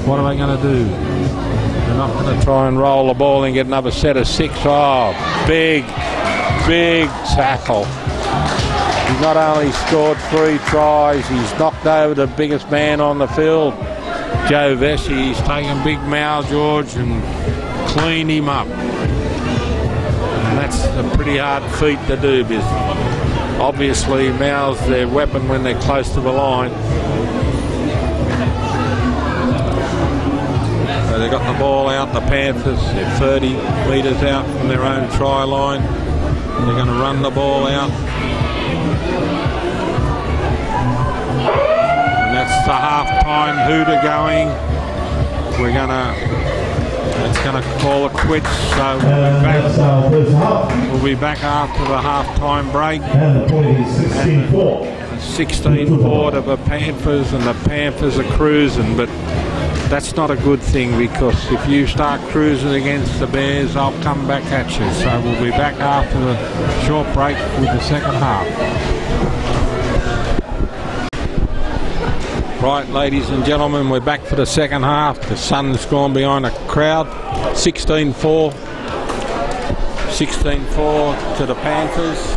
What are they going to do? They're not going to try and roll the ball and get another set of 6. Oh, big tackle. He's not only scored 3 tries, he's knocked over the biggest man on the field, Joe Vesey. He's taken big Mal George and cleaned him up. And that's a pretty hard feat to do, because obviously Mal's their weapon when they're close to the line. So they got the ball out, the Panthers. They're 30 metres out from their own try line. They're going to run the ball out. And that's the half-time hooter going. It's going to call it quits. So we'll be back after the half-time break. And the point is 16-4. 16-4 to the Panthers, and the Panthers are cruising, but that's not a good thing, because if you start cruising against the Bears, they'll come back at you. So we'll be back after the short break with the second half. Right, ladies and gentlemen, we're back for the second half. The sun's gone behind a crowd. 16-4. 16-4 to the Panthers.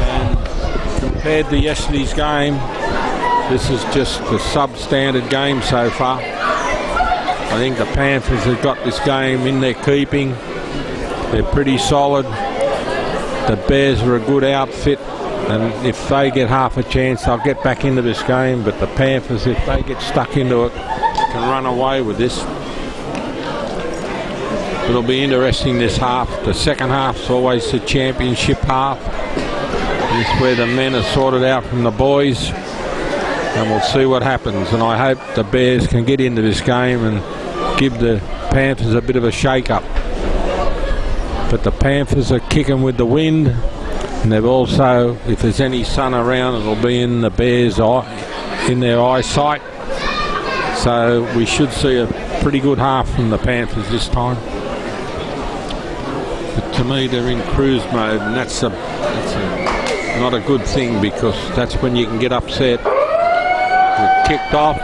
And compared to yesterday's game, this is just a substandard game so far. I think the Panthers have got this game in their keeping. They're pretty solid. The Bears are a good outfit, and if they get half a chance, they'll get back into this game. But the Panthers, if they get stuck into it, can run away with this. It'll be interesting this half. The second half's always the championship half. This is where the men are sorted out from the boys. And we'll see what happens, and I hope the Bears can get into this game and give the Panthers a bit of a shake-up. But the Panthers are kicking with the wind, and they've also, if there's any sun around, it'll be in the Bears' in their eyesight. So we should see a pretty good half from the Panthers this time. But to me, they're in cruise mode, and that's not a good thing, because that's when you can get upset. We're kicked off.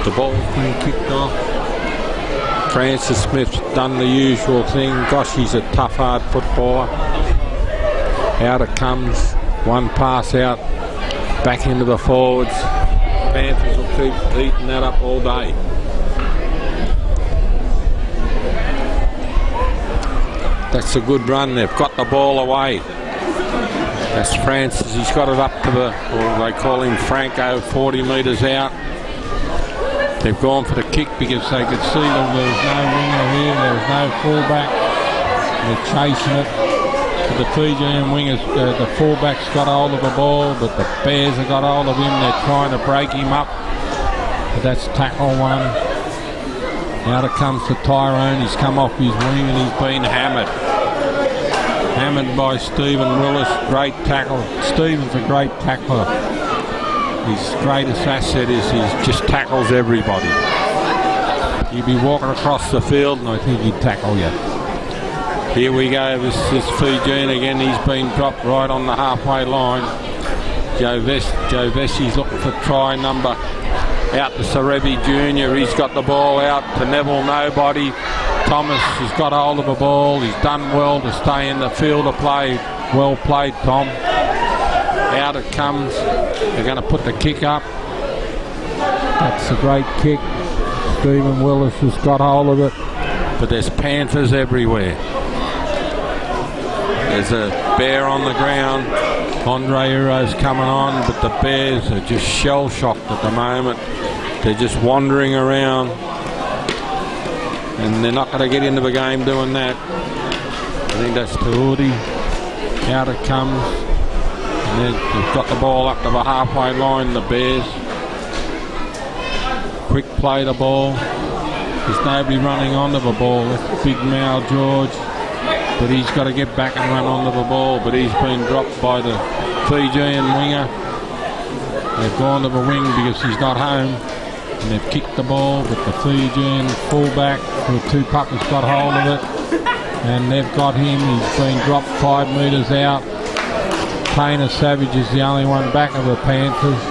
The ball's been kicked off. Francis Smith's done the usual thing. Gosh, he's a tough, hard footballer. Out it comes. One pass out. Back into the forwards. Panthers will keep eating that up all day. That's a good run. They've got the ball away. That's Francis. He's got it up to the, or they call him Franco, 40 metres out. They've gone for the kick because they could see that there was no winger here, there was no fullback. They're chasing it. So the Fijian wingers, the fullback's got hold of the ball, but the Bears have got hold of him. They're trying to break him up. But that's tackle one. Now it comes to Tyrone. He's come off his wing and he's been hammered. Hammered by Stephen Willis. Great tackle. Stephen's a great tackler. His greatest asset is he just tackles everybody. You'd be walking across the field and I think he'd tackle you. Here we go. This is Fijian again. He's been dropped right on the halfway line. Joe Vessi's looking for try number. Out to Sarevi Jr. He's got the ball out to Neville Nobody. Thomas has got hold of the ball. He's done well to stay in the field of play. Well played, Tom. Out it comes. They're going to put the kick up. That's a great kick. Stephen Willis has got hold of it. But there's Panthers everywhere. There's a bear on the ground. Andre Uro's coming on, but the Bears are just shell-shocked at the moment. They're just wandering around. And they're not going to get into the game doing that. I think that's Taudi. Out it comes. And they've got the ball up to the halfway line, the Bears. Quick play the ball. There's nobody running onto the ball. That's Big Mal George. But he's got to get back and run onto the ball. But he's been dropped by the Fijian winger. They've gone to the wing because he's not home. And they've kicked the ball, but the Fijian fullback, the two puppets, got hold of it. And they've got him. He's been dropped 5 metres out. Tainer Savage is the only one back of the Panthers.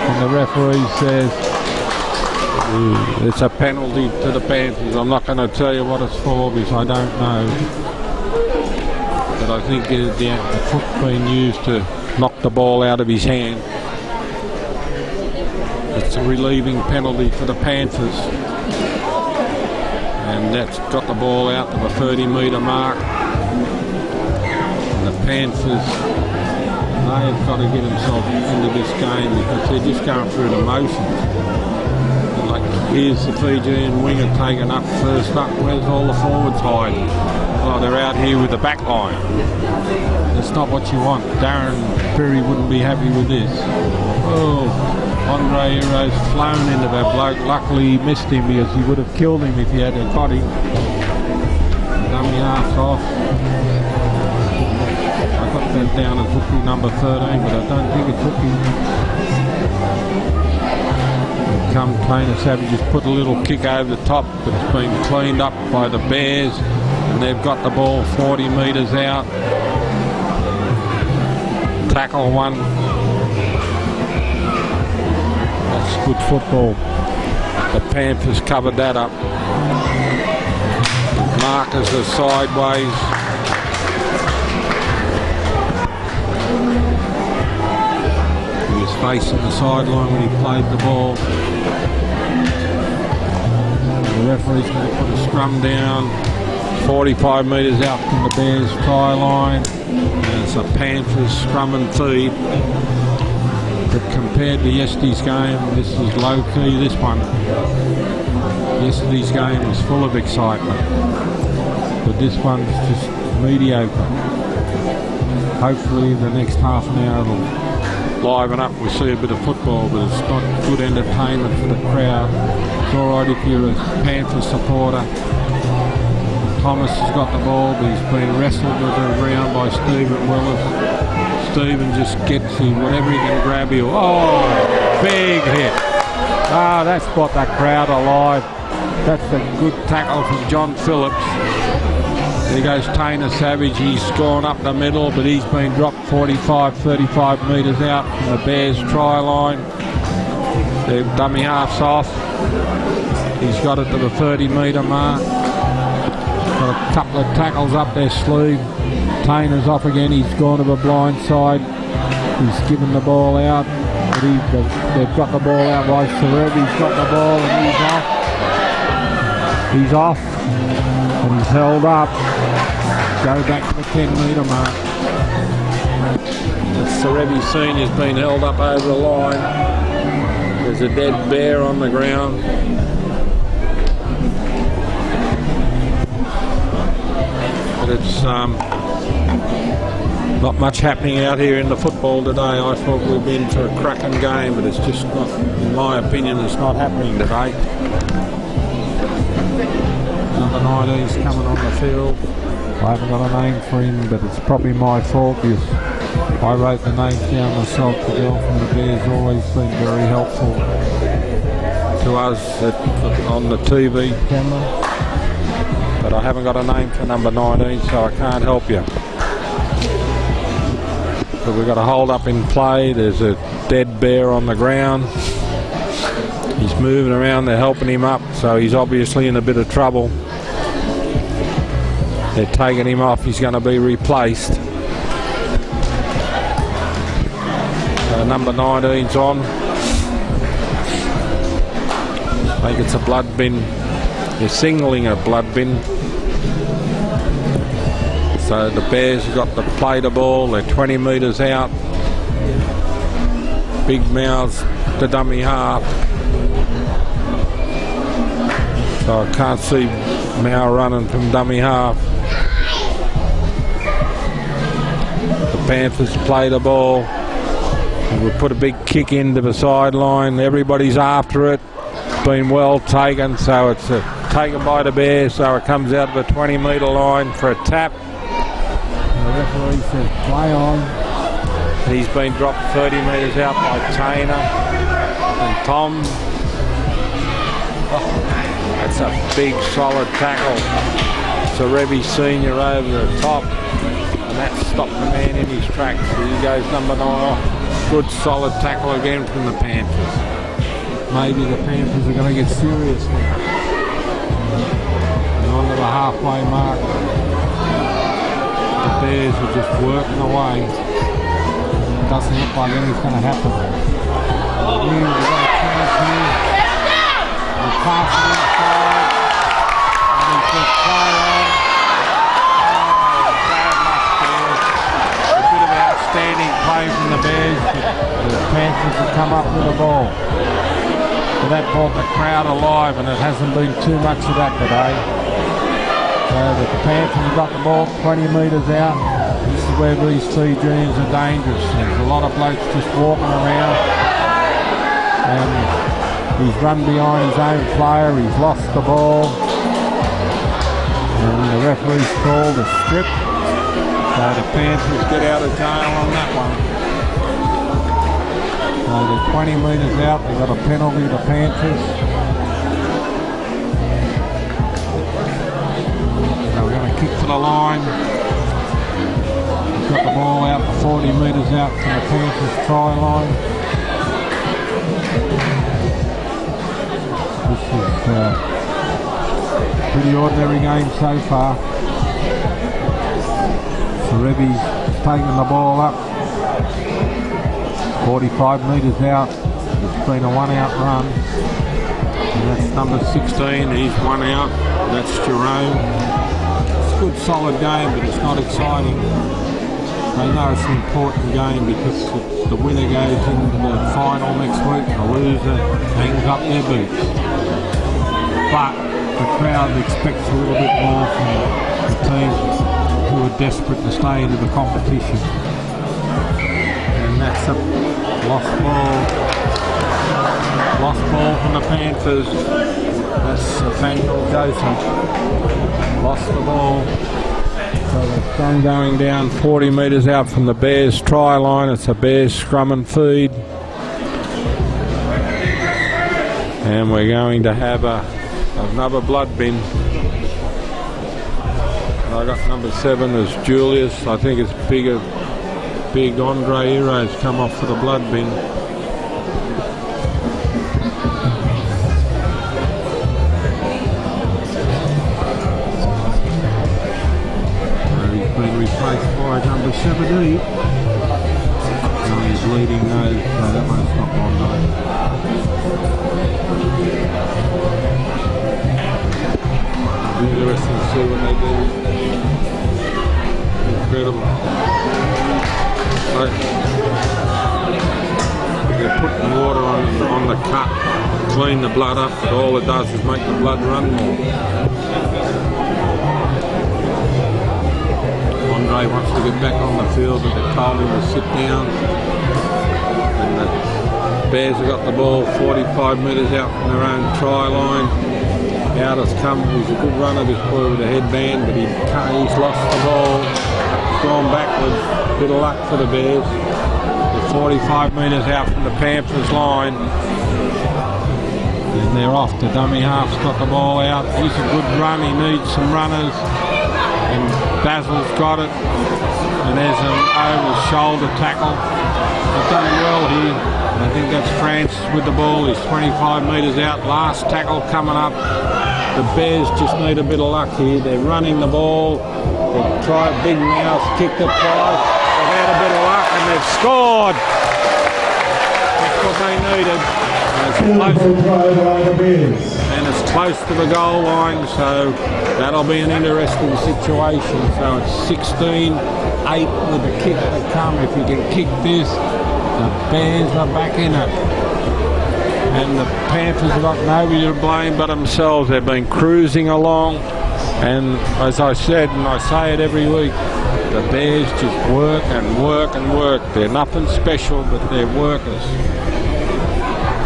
And the referee says it's a penalty to the Panthers. I'm not going to tell you what it's for because I don't know. But I think the foot's been used to knock the ball out of his hand. It's a relieving penalty for the Panthers. And that's got the ball out to the 30-metre mark. And the Panthers, they've got to get themselves into this game because they're just going through the motions. Here's the Fijian winger taken up first up. Where's all the forwards hiding? Oh, they're out here with the back line. That's not what you want. Darren Perry wouldn't be happy with this. Oh, Andre Hero's flown into that bloke. Luckily he missed him because he would have killed him if he had got him. Dummy half's off. I got that down as hooky number 13, but I don't think it's hooky. Come Tainer Savage has put a little kick over the top, but it's been cleaned up by the Bears, and they've got the ball 40 metres out. Tackle one. That's good football. The Panthers covered that up. Markers are sideways. He was facing the sideline when he played the ball. The referee's going to put a scrum down 45 metres out from the Bears try line. And it's a Panthers scrum and feed. But compared to yesterday's game, this is low key, this one. Yesterday's game was full of excitement. But this one's just mediocre. Hopefully the next half an hour it'll liven up. We'll see a bit of football, but it's not good entertainment for the crowd. It's alright if you're a Panther supporter. Thomas has got the ball, but he's been wrestled with it around by Stephen Willis. Stephen just gets him, whatever he can grab you. Oh, big hit. Ah, that's got that crowd alive. That's a good tackle from John Phillips. There goes Tainer Savage. He's gone up the middle, but he's been dropped 45, 35 metres out from the Bears try line. The dummy half's off. He's got it to the 30-metre mark. Got a couple of tackles up their sleeve. Tainer's off again. He's gone to the blind side. He's given the ball out. But they've got the ball out by Sarev. He's got the ball and he's off. He's off. And he's held up. Go back to the 10-metre mark. Sarevi Senior's been held up over the line. There's a dead bear on the ground. But it's not much happening out here in the football today. I thought we'd been for a cracking game, but it's just not, in my opinion, it's not happening today. Number 19's coming on the field. I haven't got a name for him, but it's probably my fault because I wrote the names down myself. The girl from the Bears always been very helpful to us on the TV camera. But I haven't got a name for number 19, so I can't help you. But we've got a hold up in play. There's a dead bear on the ground. He's moving around, they're helping him up, so he's obviously in a bit of trouble. They're taking him off, he's going to be replaced. Number 19's on. I think it's a blood bin. They're singling a blood bin. So the Bears have got to play the ball, they're 20 metres out. Big mouths, the dummy half. So I can't see Mao running from dummy half. The Panthers play the ball. And we put a big kick into the sideline. Everybody's after it. It's been well taken, so it's taken by the Bears, so it comes out of the 20-metre line for a tap. And the referee says play on. He's been dropped 30 metres out by Tainer and Tom. That's a big solid tackle. Sarevi Senior over the top, and that stopped the man in his tracks. Here goes number 9. Good solid tackle again from the Panthers. Maybe the Panthers are going to get serious now. And on to the halfway mark. The Bears are just working away. Doesn't look like anything's going to happen. We've got a chance here. We're passing inside. And he's just play on. Bad luck there. A bit of outstanding play from the Bears. The Panthers have come up with the ball. That brought the crowd alive, and it hasn't been too much of that today. So the Panthers have got the ball 20 metres out. This is where these Fijians are dangerous. There's a lot of blokes just walking around. And he's run behind his own player. He's lost the ball. And the referee's called a strip. So the Panthers get out of jail on that one. So they're 20 metres out. They've got a penalty, the Panthers. So we're going to kick for the line. He's got the ball out 40 metres out from the Panthers try line. This is a pretty ordinary game so far. Serevi's taking the ball up. 45 metres out. It's been a one-out run. And that's number 16. He's one out. That's Jerome. It's a good, solid game, but it's not exciting. They know it's an important game because the winner goes into the final next week. The loser hangs up their boots. But the crowd expects a little bit more from the team who are desperate to stay into the competition. And that's a lost ball from the Panthers. That's Nathaniel Joseph. Lost the ball. So the sun going down 40 metres out from the Bears try line. It's a Bears scrum and feed. And we're going to have another blood bin. And I got number 7 as Julius. I think it's big Andre Heroes come off for the blood bin. He's been replaced by number 17. Now he's leading those, so that one's not Andre. It'll be interesting to see when they do. Incredible. They're putting water on the cut, clean the blood up, but all it does is make the blood run more. Andre wants to get back on the field, but they told him to sit down. And the Bears have got the ball 45 metres out from their own try line. Out has come, he's a good runner, this boy with a headband, but he's lost the ball. He's gone backwards. Bit of luck for the Bears. They're 45 metres out from the Panthers line. And they're off. The dummy half's got the ball out. He's a good run. He needs some runners. And Basil's got it. And there's an over-shoulder tackle. They've done well here. I think that's Francis with the ball. He's 25 metres out. Last tackle coming up. The Bears just need a bit of luck here. They're running the ball. They've tried big mouth, kicked it twice. They've had a bit of luck and they've scored. That's what they needed. And it's close to the goal line, so that'll be an interesting situation. So it's 16-8 with the kick to come. If you can kick this, the Bears are back in it. And the Panthers have got nobody to blame but themselves. They've been cruising along. And as I said, and I say it every week, the Bears just work and work and work. They're nothing special, but they're workers.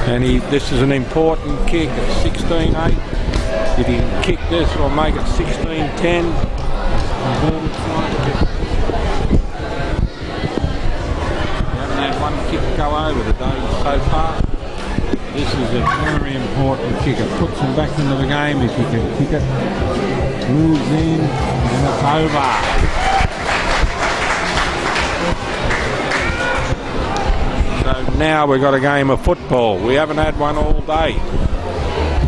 And this is an important kick at 16-8. If he can kick this, we'll make it 16-10. Haven't had one kick go over today so far. This is a very important kick. It puts him back into the game if he can kick it. Moves in and it's over. So now we've got a game of football. We haven't had one all day,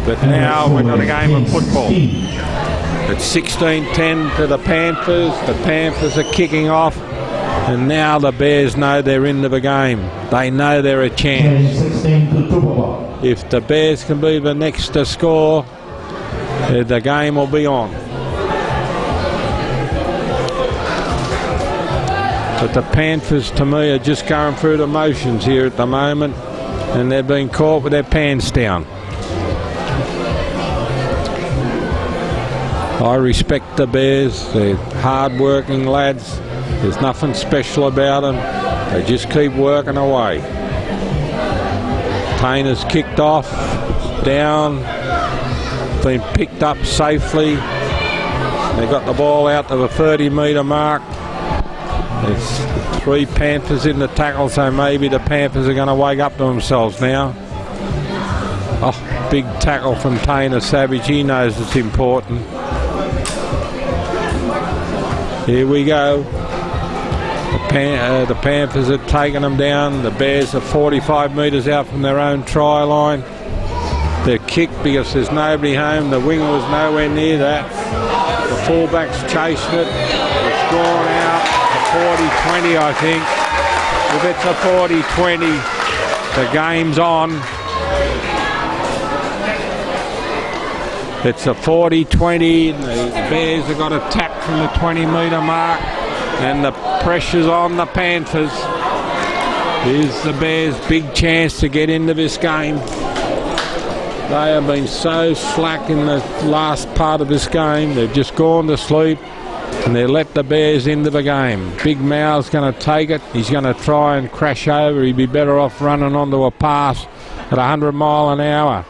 but now we've got a game of football. It's 16-10 to the Panthers. The Panthers are kicking off, and now the Bears know they're into the game. They know they're a chance. If the Bears can be the next to score, the game will be on. But the Panthers, to me, are just going through the motions here at the moment, and they've been caught with their pants down. I respect the Bears. They're hard-working lads. There's nothing special about them. They just keep working away. Tainer's kicked off, down, been picked up safely. They got the ball out to the 30-metre mark. There's 3 Panthers in the tackle, so maybe the Panthers are going to wake up to themselves now. Oh, big tackle from Tainer Savage. He knows it's important. Here we go. The Panthers are taking them down. The Bears are 45 metres out from their own try line. They're kicked because there's nobody home. The winger was nowhere near that. The fullback's chasing it. It's gone out to 40-20, I think. If it's a 40-20, the game's on. It's a 40-20. The Bears have got a tap from the 20-metre mark. And the pressure's on the Panthers. Here's the Bears' big chance to get into this game. They have been so slack in the last part of this game. They've just gone to sleep and they let the Bears into the game. Big Mau's going to take it. He's going to try and crash over. He'd be better off running onto a pass at 100 mile an hour.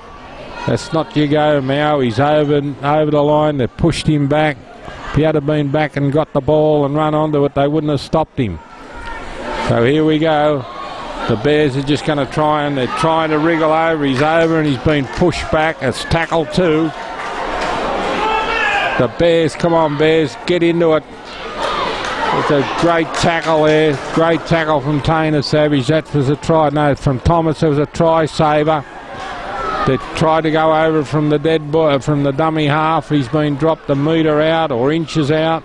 That's not your go, Mau. He's over the line. They've pushed him back. If he had been back and got the ball and run onto it, they wouldn't have stopped him. So here we go. The Bears are just going to try, and they're trying to wriggle over. He's over and he's been pushed back. It's tackle 2. The Bears, come on Bears, get into it. It's a great tackle there. Great tackle from Tainer Savage. That was a try. No, from Thomas, it was a try saver. They tried to go over from the dead boy, from the dummy half. He's been dropped a metre out or inches out.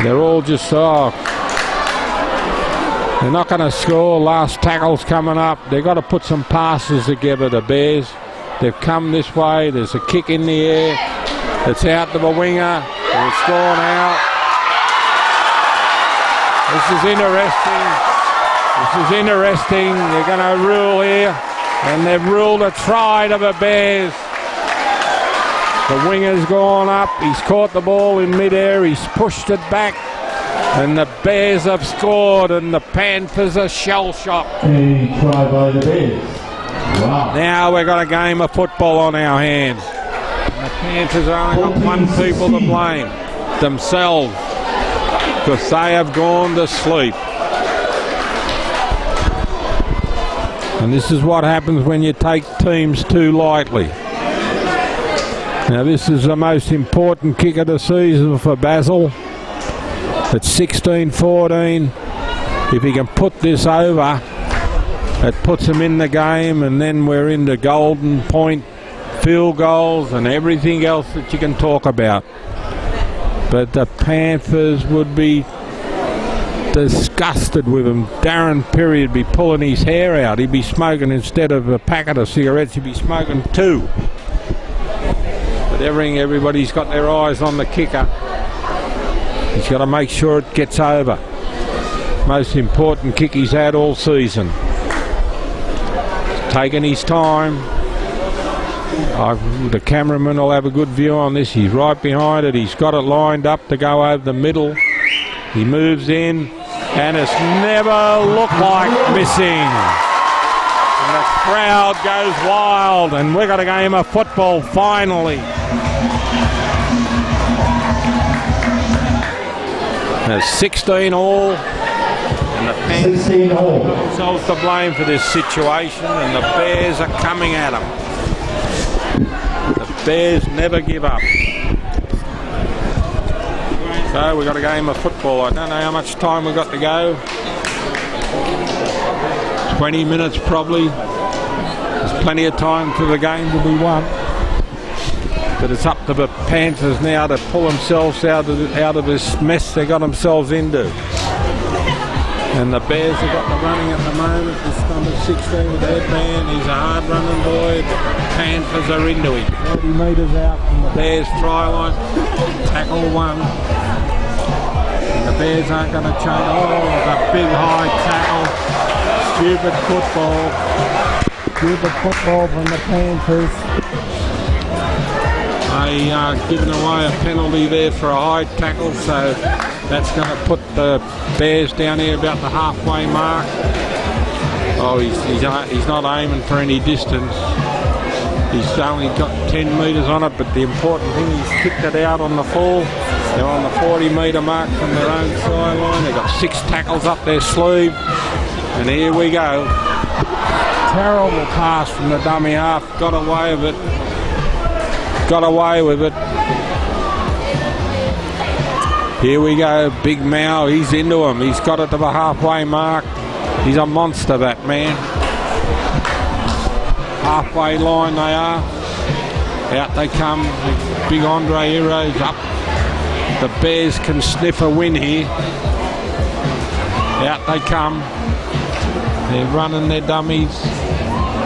They're all just, they're not going to score. Last tackle's coming up. They've got to put some passes together, the Bears. They've come this way. There's a kick in the air. It's out to the winger. It's gone out. This is interesting. This is interesting. They're going to rule here. And they've ruled a try to the Bears. The winger's gone up. He's caught the ball in midair. He's pushed it back. And the Bears have scored. And the Panthers are shell-shocked. A try by the Bears. Wow. Now we've got a game of football on our hands. And the Panthers have only got one people to blame. Themselves. Because they have gone to sleep. And this is what happens when you take teams too lightly. Now this is the most important kick of the season for Basil. It's 16-14. If he can put this over, it puts him in the game, and then we're into golden point field goals and everything else that you can talk about. But the Panthers would be disgusted with him. Darren Perry would be pulling his hair out. He'd be smoking, instead of a packet of cigarettes, he'd be smoking 2. But everybody's got their eyes on the kicker. He's got to make sure it gets over. Most important kick he's had all season. He's taking his time. The cameraman will have a good view on this. He's right behind it. He's got it lined up to go over the middle. He moves in, and it's never looked like missing. And the crowd goes wild, and we've got a game of football finally. There's 16 all, and the Panthers have themselves to blame for this situation, and the Bears are coming at them. The Bears never give up. So we've got a game of football. I don't know how much time we've got to go. 20 minutes probably. There's plenty of time for the game to be won. But it's up to the Panthers now to pull themselves out of this mess they got themselves into. And the Bears have got the running at the moment. This number 16 with the headband. He's a hard running boy. The Panthers are into him. 30 metres out from the Bears try line. Tackle 1. And the Bears aren't going to change. Oh, the big high tackle. Stupid football. Stupid football from the Panthers. They They given away a penalty there for a high tackle, so that's going to put the Bears down here about the halfway mark. Oh, he's not aiming for any distance. He's only got 10 metres on it, but the important thing, he's kicked it out on the full. They're on the 40-metre mark from their own sideline. They've got 6 tackles up their sleeve. And here we go. Terrible pass from the dummy half. Got away with it. Got away with it. Here we go. Big Mao. He's into him. He's got it to the halfway mark. He's a monster, that man. Halfway line they are. Out they come. Big Andre Heroes up. The Bears can sniff a win here. Out they come. They're running their dummies.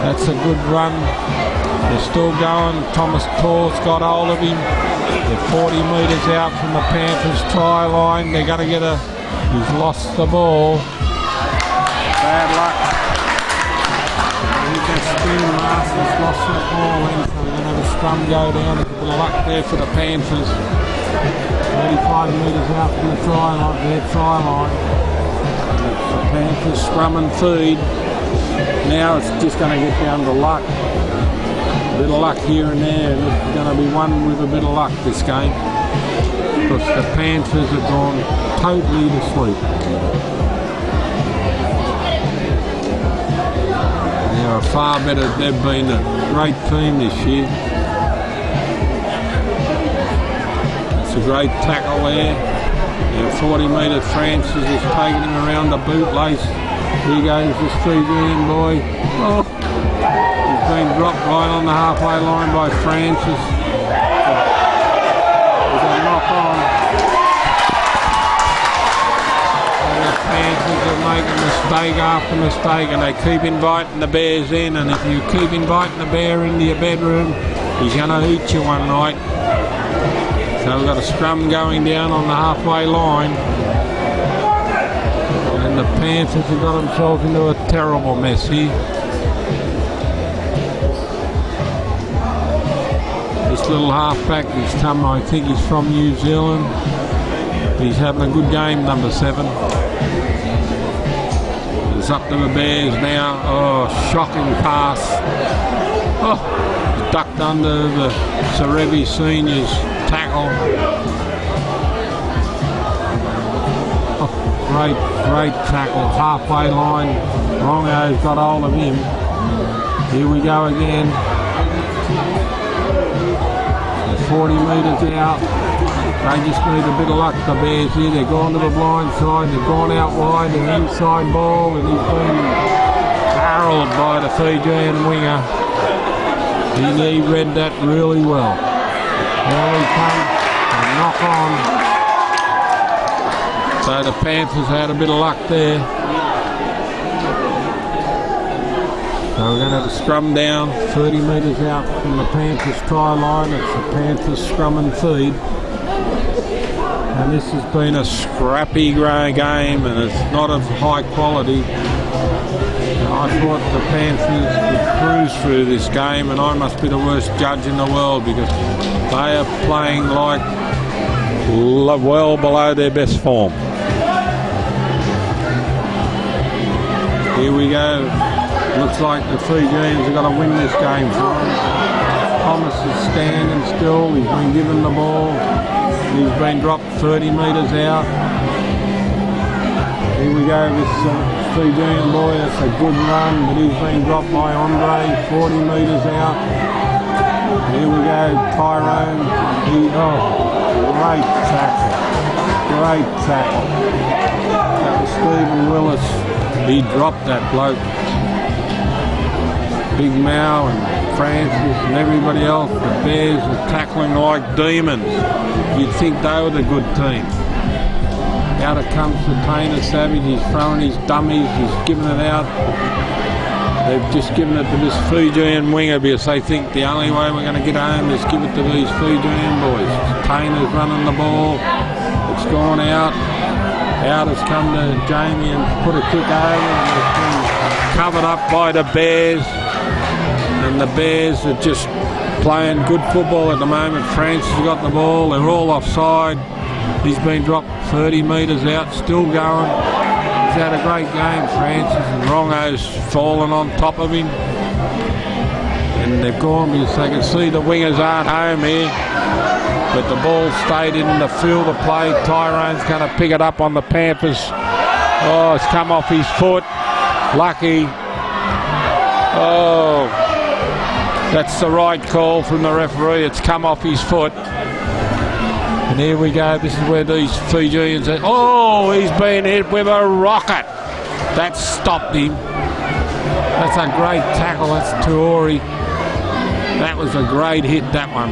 That's a good run. They're still going. Thomas Tor's got hold of him. They're 40 metres out from the Panthers try line. They're going to get a... He's lost the ball. Bad luck. He's lost that ball in, so we're going to have a scrum go down. There's a bit of luck there for the Panthers. 35 metres out from the try line, their try line. The Panthers scrum and feed. Now it's just going to get down to luck. A bit of luck here and there, and it's going to be won with a bit of luck this game. Because the Panthers have gone totally to sleep. They're far better. They've been a great team this year. It's a great tackle there. 40 metre Francis is taking him around the bootlace. Here goes this Fijian boy. Oh, he's been dropped right on the halfway line by Francis. There's a knock on. And the Panthers are making mistake after mistake, and they keep inviting the Bears in, and if you keep inviting the bear into your bedroom, he's going to eat you one night. So we've got a scrum going down on the halfway line. And the Panthers have got themselves into a terrible mess here. This little halfback, I think he's from New Zealand. He's having a good game, number 7. It's up to the Bears now. Oh, shocking pass. Oh, ducked under the Serevi Seniors tackle. Oh, great tackle. Halfway line. Rongo's got hold of him. Here we go again. They're 40 metres out. They just need a bit of luck, the Bears here. They're gone to the blind side. They've gone out wide. An inside ball, and he's been barreled by the Fijian winger. He read that really well. There he comes, and knock on. So the Panthers had a bit of luck there. So we're going to have a scrum down, 30 metres out from the Panthers try line. It's the Panthers scrum and feed. And this has been a scrappy game, and it's not of high quality. I thought the Panthers would cruise through this game, and I must be the worst judge in the world because they are playing like well below their best form. Here we go. Looks like the Fijians have got to win this game for them. Thomas is standing still. He's been given the ball. He's been dropped 30 metres out. Here we go, this Fijian boy. That's a good run, but he's been dropped by Andre, 40 metres out. Here we go, Tyrone. Great tackle. Great tackle. That was Stephen Willis. He dropped that bloke. Big Mao and Francis and everybody else, the Bears are tackling like demons. You'd think they were the good team. Out it comes the Tainer Savage, he's throwing his dummies, he's giving it out. They've just given it to this Fijian winger because they think the only way we're going to get home is give it to these Fijian boys. Tainer's running the ball, it's gone out. Out has come to Jamie and put a kick over, and it's been covered up by the Bears. And the Bears are just playing good football at the moment. France has got the ball. They're all offside. He's been dropped 30 metres out, still going. He's had a great game, Francis, and Rongo's fallen on top of him. And they've gone because they can see the wingers aren't home here. But the ball stayed in the field of play. Tyrone's going to pick it up on the Panthers. Oh, it's come off his foot. Lucky. Oh, that's the right call from the referee. It's come off his foot. And here we go. This is where these Fijians are. Oh, he's been hit with a rocket. That stopped him. That's a great tackle. That's Tuori. That was a great hit, that one.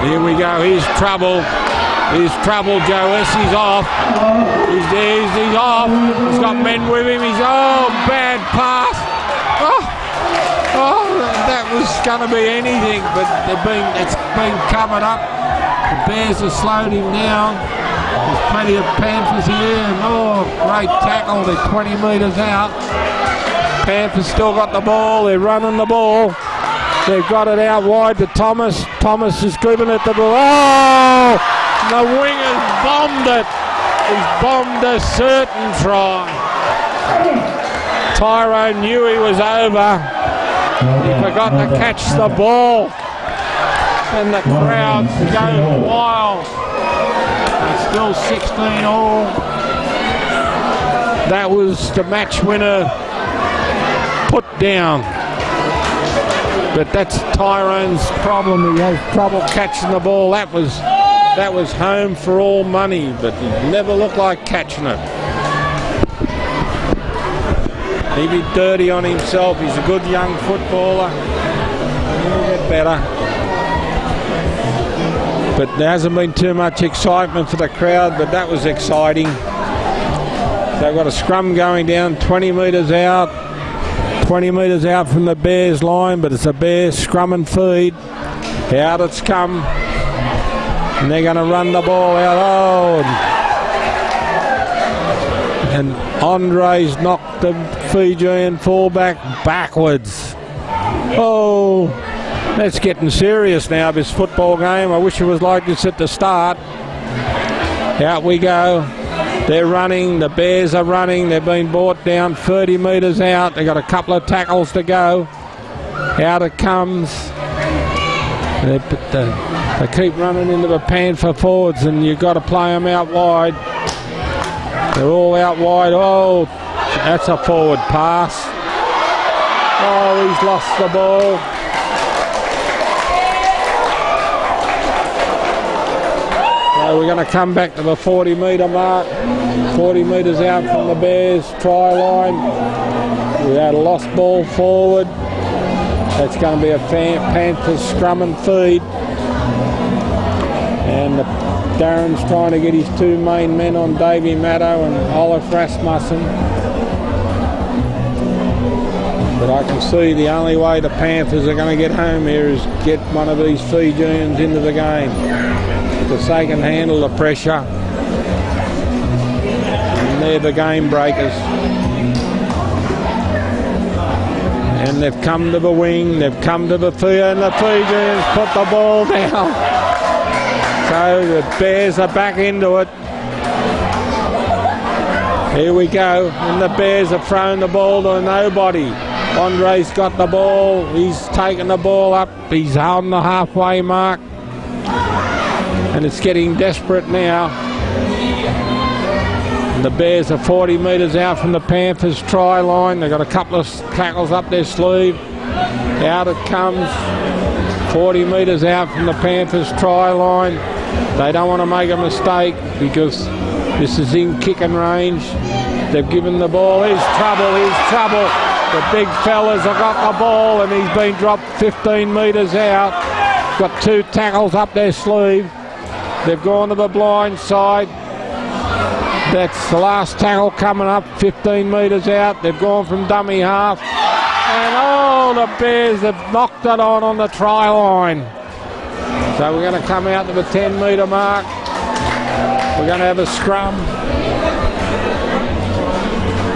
Here we go. Here's trouble. Here's trouble. Joe Essie's off. He's off. He's got men with him. Bad pass. That was going to be anything, but it's been covered up. The Bears have slowed him down. There's plenty of Panthers here. And great tackle. They're 20 metres out. Panthers still got the ball. They're running the ball. They've got it out wide to Thomas. Thomas is driven at the ball. Oh! The wingers bombed it. He's bombed a certain try. Tyrone knew he was over. He forgot to catch the ball. And the crowd goes wild. It's still 16 all. That was the match winner put down. But that's Tyrone's problem. He has trouble catching the ball. That was home for all money, but he never looked like catching it. He'd be dirty on himself. He's a good young footballer. He'll get better. But there hasn't been too much excitement for the crowd, but that was exciting. They've got a scrum going down 20 metres out. 20 metres out from the Bears line, but it's a Bears scrum and feed. Out it's come. And they're going to run the ball out. And Andre's knocked the Fijian fullback backwards. Oh, that's getting serious now, this football game. I wish it was like this at the start. Out we go. They're running. The Bears are running. They've been brought down 30 metres out. They've got a couple of tackles to go. Out it comes. They keep running into the Panther forwards, and you've got to play them out wide. They're all out wide. Oh, that's a forward pass. Oh, he's lost the ball. So we're going to come back to the 40 metre mark. 40 metres out from the Bears try line. We had a lost ball forward. That's going to be a Panthers scrum and feed. And Darren's trying to get his two main men on Davey Maddo and Olaf Rasmussen. But I can see the only way the Panthers are going to get home here is get one of these Fijians into the game. Because they can handle the pressure. And they're the game breakers. And they've come to the wing, they've come to the field, and the Fijians put the ball down. So the Bears are back into it. Here we go, and the Bears have thrown the ball to nobody. Andre's got the ball, he's taken the ball up, he's on the halfway mark. And it's getting desperate now. And the Bears are 40 metres out from the Panthers try line. They've got a couple of tackles up their sleeve. Out it comes. 40 metres out from the Panthers try line. They don't want to make a mistake because this is in kicking range. They've given the ball. Here's trouble, here's trouble. The big fellas have got the ball and he's been dropped 15 metres out. Got two tackles up their sleeve. They've gone to the blind side. That's the last tackle coming up, 15 metres out. They've gone from dummy half. And the Bears have knocked it on the try line. So we're going to come out to the 10 metre mark. We're going to have a scrum.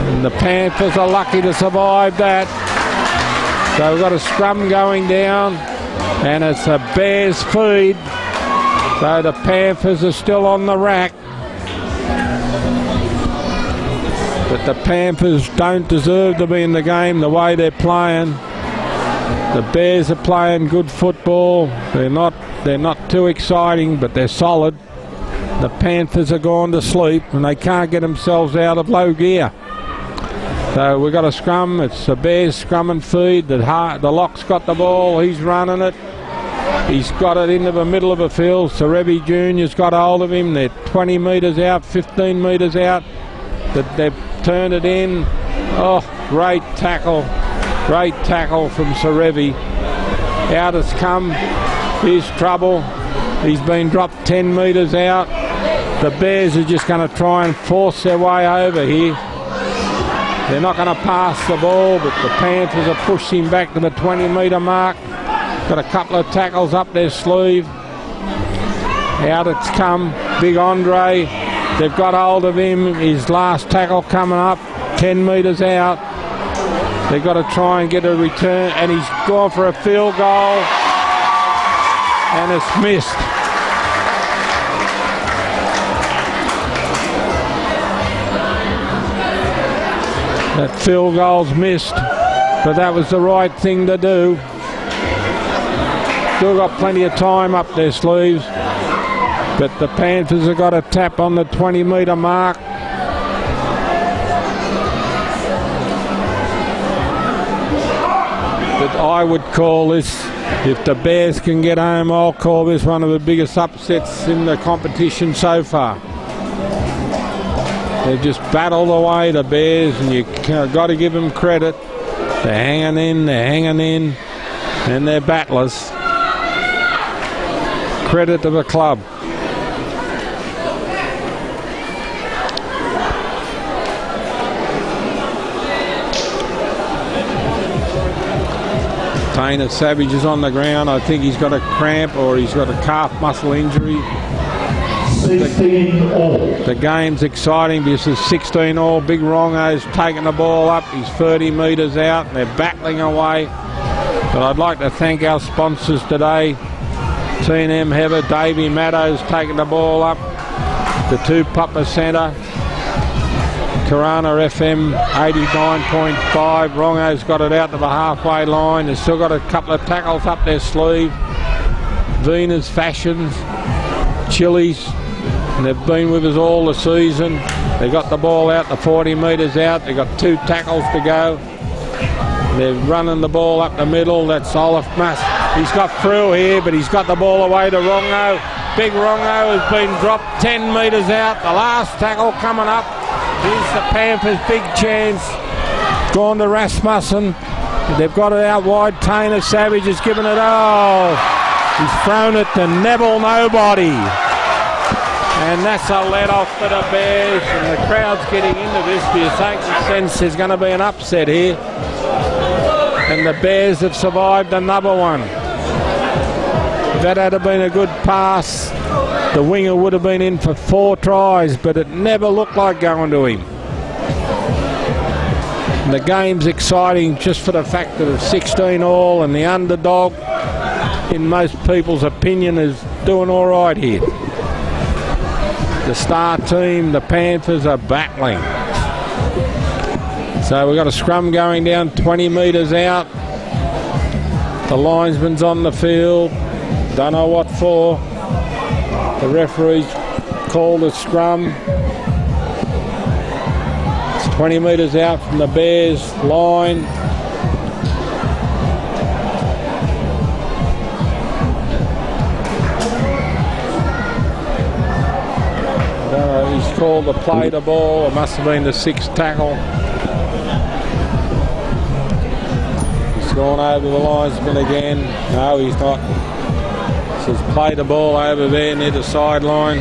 And the Panthers are lucky to survive that. So we've got a scrum going down, and it's a Bears feed. So the Panthers are still on the rack. But the Panthers don't deserve to be in the game the way they're playing. The Bears are playing good football. They're not too exciting, but they're solid. The Panthers are gone to sleep and they can't get themselves out of low gear. So we've got a scrum. It's the Bears scrum and feed. The lock's got the ball. He's running it. He's got it into the middle of the field. Serevi Jr.'s got hold of him. They're 20 metres out, 15 metres out. They've turned it in. Oh, great tackle. Great tackle from Serevi. Out it's come. Here's trouble. He's been dropped 10 metres out. The Bears are just going to try and force their way over here. They're not going to pass the ball, but the Panthers are pushing back to the 20-metre mark. Got a couple of tackles up their sleeve. Out it's come. Big Andre. They've got hold of him. His last tackle coming up. 10 metres out. They've got to try and get a return. And he's gone for a field goal. And it's missed. That field goal's missed. But that was the right thing to do. Still got plenty of time up their sleeves. But the Panthers have got a tap on the 20-metre mark. But I would call this, if the Bears can get home, I'll call this one of the biggest upsets in the competition so far. They've just battled away, the Bears, and you've got to give them credit. They're hanging in, and they're battlers. Credit to the club. Tainer Savage is on the ground. I think he's got a cramp or he's got a calf muscle injury. 16 all. The game's exciting because it's 16 all. Big Rongo's taking the ball up. He's 30 metres out and they're battling away. But I'd like to thank our sponsors today. T&M Heather, Davey Maddows taking the ball up. The 2 Papa Centre. Karana FM 89.5. Rongo's got it out to the halfway line. They've still got a couple of tackles up their sleeve. Venus Fashions, Chili's, and they've been with us all the season. They got the ball out to 40 metres out. They've got 2 tackles to go. They're running the ball up the middle. That's Olaf Mas. He's got through here, but he's got the ball away to Rongo. Big Rongo has been dropped 10 metres out. The last tackle coming up. Here's the Panthers' big chance. Gone to Rasmussen. They've got it out wide. Tainer Savage has given it. Oh, he's thrown it to Neville Nobody. And that's a let-off for the Bears. And the crowd's getting into this because they can sense there's going to be an upset here. And the Bears have survived another one. If that had been a good pass, the winger would have been in for 4 tries, but it never looked like going to him. And the game's exciting just for the fact that it's 16 all and the underdog, in most people's opinion, is doing all right here. The star team, the Panthers, are battling. So we've got a scrum going down 20 metres out. The linesman's on the field. Don't know what for. The referee's called a scrum. It's 20 metres out from the Bears line. He's called to play the ball. It must have been the 6th tackle. He's gone over the linesman again. No, he's not. Says play the ball over there near the sideline.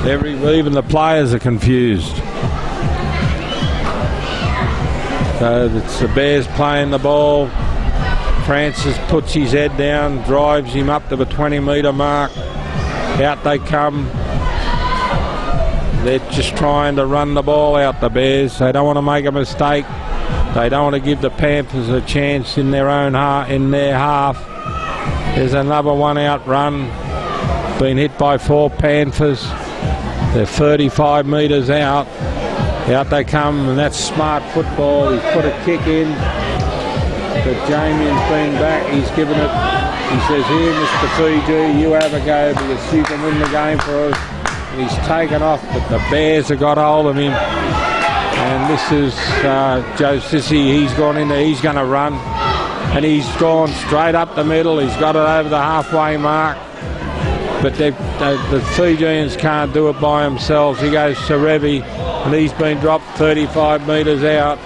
Even the players are confused. So it's the Bears playing the ball. Francis puts his head down, drives him up to the 20-metre mark. Out they come. They're just trying to run the ball out, the Bears. They don't want to make a mistake. They don't want to give the Panthers a chance in their own half. There's another one out run. Been hit by 4 Panthers. They're 35 metres out. Out they come, and that's smart football. He's put a kick in, but Jamien's been back. He's given it. He says, "Here, Mr. Fiji, you have a go because you can win the game for us." And he's taken off, but the Bears have got hold of him. And this is Joe Sissy. He's gone in there. He's going to run, and he's gone straight up the middle. He's got it over the halfway mark. But the Fijians can't do it by themselves. He goes to Revy, and he's been dropped 35 metres out.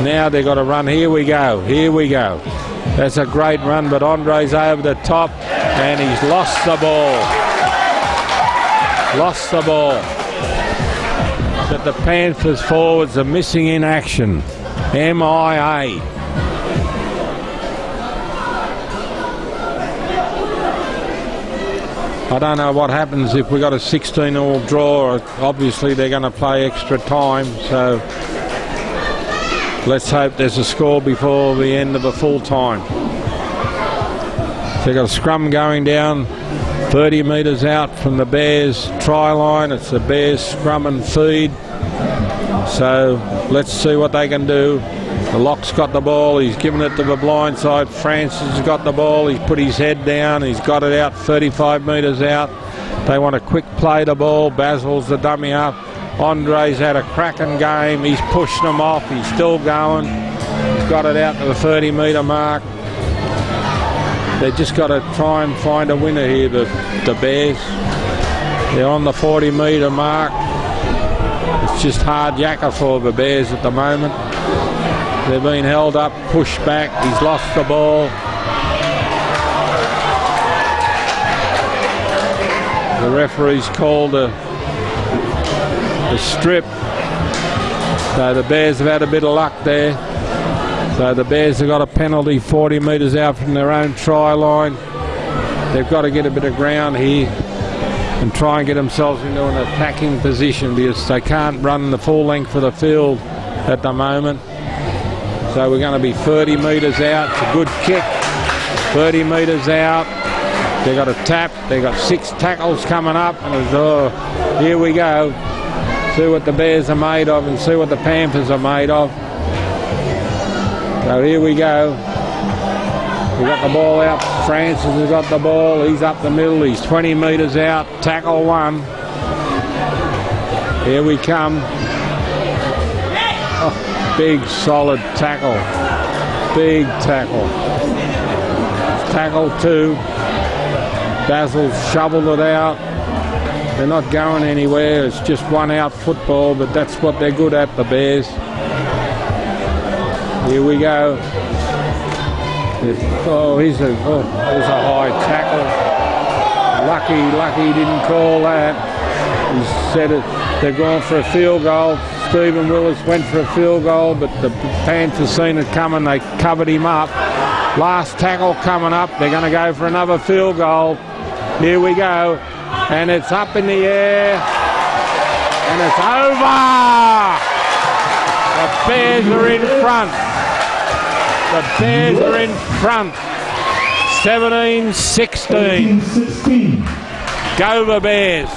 Now they've got to run. Here we go. Here we go. That's a great run, but Andre's over the top, and he's lost the ball. Lost the ball. But the Panthers forwards are missing in action. MIA. I don't know what happens if we got a 16-all draw. Obviously they're going to play extra time, so let's hope there's a score before the end of the full time. So they've got a scrum going down 30 metres out from the Bears try line. It's the Bears scrum and feed. So let's see what they can do. The lock's got the ball. He's given it to the blind side. Francis has got the ball. He's put his head down. He's got it out 35 metres out. They want a quick play the ball. Basil's the dummy up. Andre's had a cracking game. He's pushed them off. He's still going. He's got it out to the 30-metre mark. They've just got to try and find a winner here, the Bears. They're on the 40-metre mark. It's just hard yakka for the Bears at the moment. They're being held up, pushed back. He's lost the ball. The referee's called a strip. So the Bears have had a bit of luck there. So the Bears have got a penalty 40 metres out from their own try line. They've got to get a bit of ground here and try and get themselves into an attacking position because they can't run the full length of the field at the moment. So we're going to be 30 metres out. It's a good kick. 30 metres out. They've got a tap. They've got 6 tackles coming up. And it's, here we go. See what the Bears are made of and see what the Panthers are made of. So here we go. We've got the ball out. Francis has got the ball. He's up the middle. He's 20 metres out. Tackle 1. Here we come. Oh, big solid tackle. Big tackle. Tackle 2. Basil shoveled it out. They're not going anywhere. It's just one out football, but that's what they're good at, the Bears. Here we go. There's a high tackle. Lucky he didn't call that. He said it. They're going for a field goal. Stephen Willis went for a field goal, but the Panthers seen it coming. They covered him up. Last tackle coming up. They're going to go for another field goal. Here we go. And it's up in the air. And it's over. The Bears are in front. The Bears are in front. 17-16. 16. Go the Bears.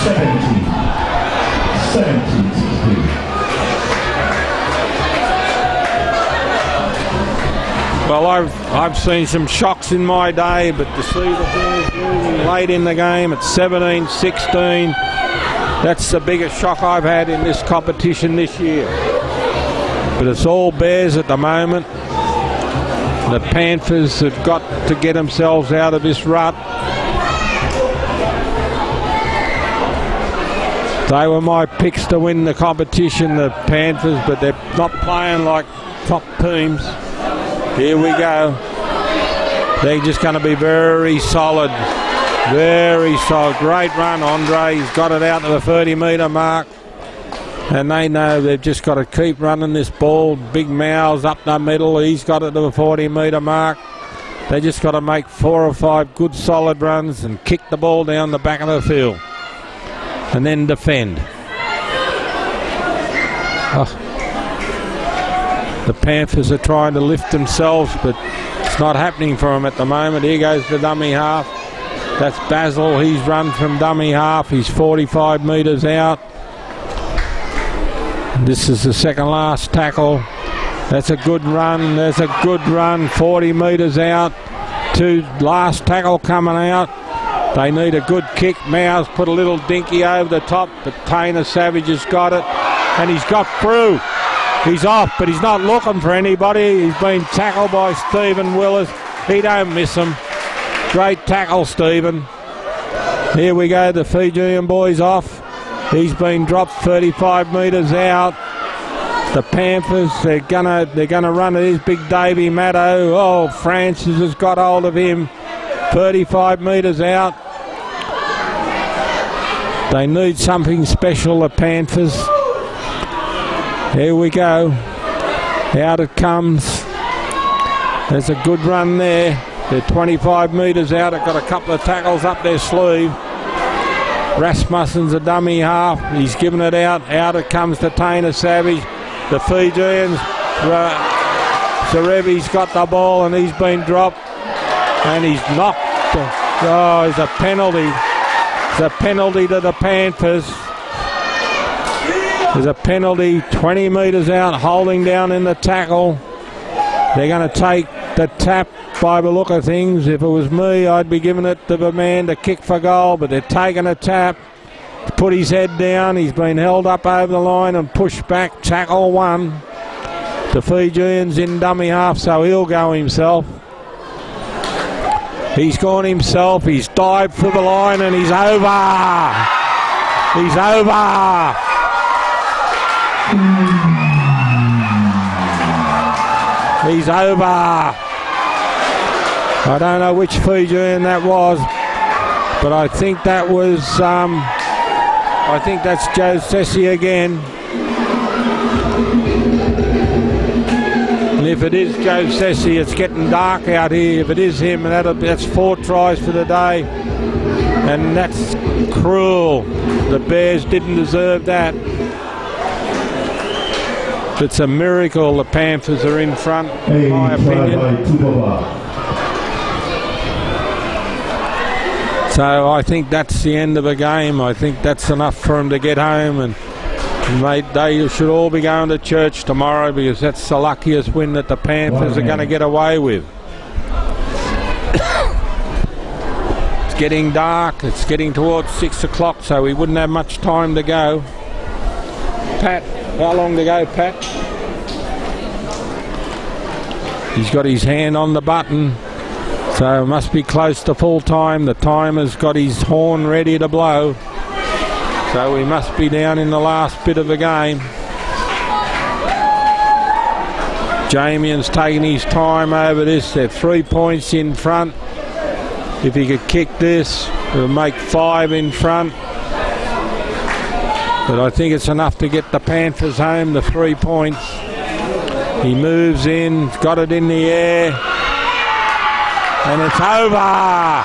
17. 17-16. Well, I've seen some shocks in my day, but to see the Bears losing late in the game at 17-16, that's the biggest shock I've had in this competition this year. But it's all Bears at the moment. The Panthers have got to get themselves out of this rut. They were my picks to win the competition, the Panthers, but they're not playing like top teams. Here we go. They're just going to be very solid. Very solid. Great run, Andre. He's got it out to the 30-metre mark. And they know they've just got to keep running this ball. Big Mouths up the middle. He's got it to the 40-metre mark. They just got to make 4 or 5 good solid runs and kick the ball down the back of the field and then defend. The Panthers are trying to lift themselves, but it's not happening for them at the moment. Here goes the dummy half. That's Basil. He's run from dummy half. He's 45 metres out. This is the second last tackle. That's a good run. There's a good run. 40 metres out. Last tackle coming out. They need a good kick. Mouse put a little dinky over the top, but Tainer Savage has got it, and he's got through. He's off, but he's not looking for anybody. He's been tackled by Stephen Willis. He don't miss him. Great tackle, Stephen. Here we go, the Fijian boy's off. He's been dropped 35 metres out. The Panthers, they're gonna run at his big Davy Maddo. Oh, Francis has got hold of him. 35 metres out. They need something special, the Panthers. Here we go. Out it comes. There's a good run there. They're 25 metres out. They've got a couple of tackles up their sleeve. Rasmussen's a dummy half. He's given it out. Out it comes to Tainer Savage. The Fijians. Sarevi's got the ball and he's been dropped. And he's knocked. Oh, it's a penalty. It's a penalty to the Panthers. There's a penalty 20 metres out, holding down in the tackle. They're going to take the tap by the look of things. If it was me, I'd be giving it to the man to kick for goal, but they're taking a tap. Put his head down. He's been held up over the line and pushed back. Tackle 1. The Fijian's in dummy half, so he'll go himself. He's gone himself. He's dived for the line and he's over. He's over. He's over. I don't know which Fijian that was, but I think that was I think that's Joe Sessi again. And if it is Joe Sessi, it's getting dark out here. If it is him, that's 4 tries for the day, and that's cruel. The Bears didn't deserve that. It's a miracle the Panthers are in front, in my opinion. So I think that's the end of the game. I think that's enough for them to get home, and they should all be going to church tomorrow, because that's the luckiest win that the Panthers are going to get away with. It's getting dark. It's getting towards 6 o'clock, so we wouldn't have much time to go. Pat, how long to go, Pat? He's got his hand on the button, so it must be close to full time. The timer's got his horn ready to blow, so we must be down in the last bit of the game. Jamian's taking his time over this. They're 3 points in front. If he could kick this, it'll make 5 in front. But I think it's enough to get the Panthers home, the 3 points. He moves in, got it in the air, and it's over.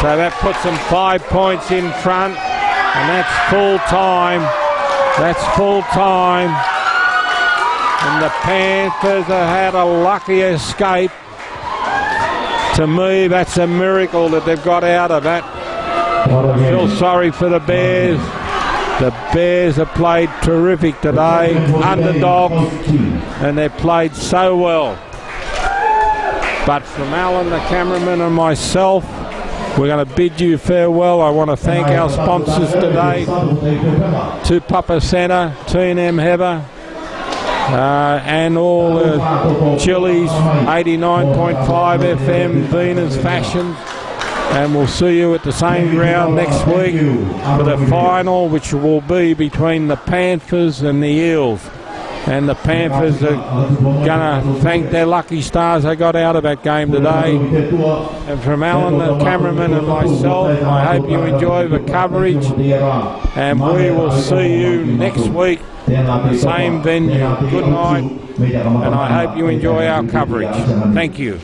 So that puts them 5 points in front, and that's full time. That's full time. And the Panthers have had a lucky escape. To me, that's a miracle that they've got out of that. I feel sorry for the Bears. The Bears have played terrific today, underdogs, and they've played so well. But from Alan, the cameraman, and myself, we're going to bid you farewell. I want to thank our sponsors today, Two Papa Centre, T&M Heather, and all the Chili's, 89.5 FM, Venus Fashion. And we'll see you at the same ground next week for the final, which will be between the Panthers and the Eels. And the Panthers are going to thank their lucky stars they got out of that game today. And from Alan, the cameraman, and myself, I hope you enjoy the coverage. And we will see you next week at the same venue. Good night. And I hope you enjoy our coverage. Thank you.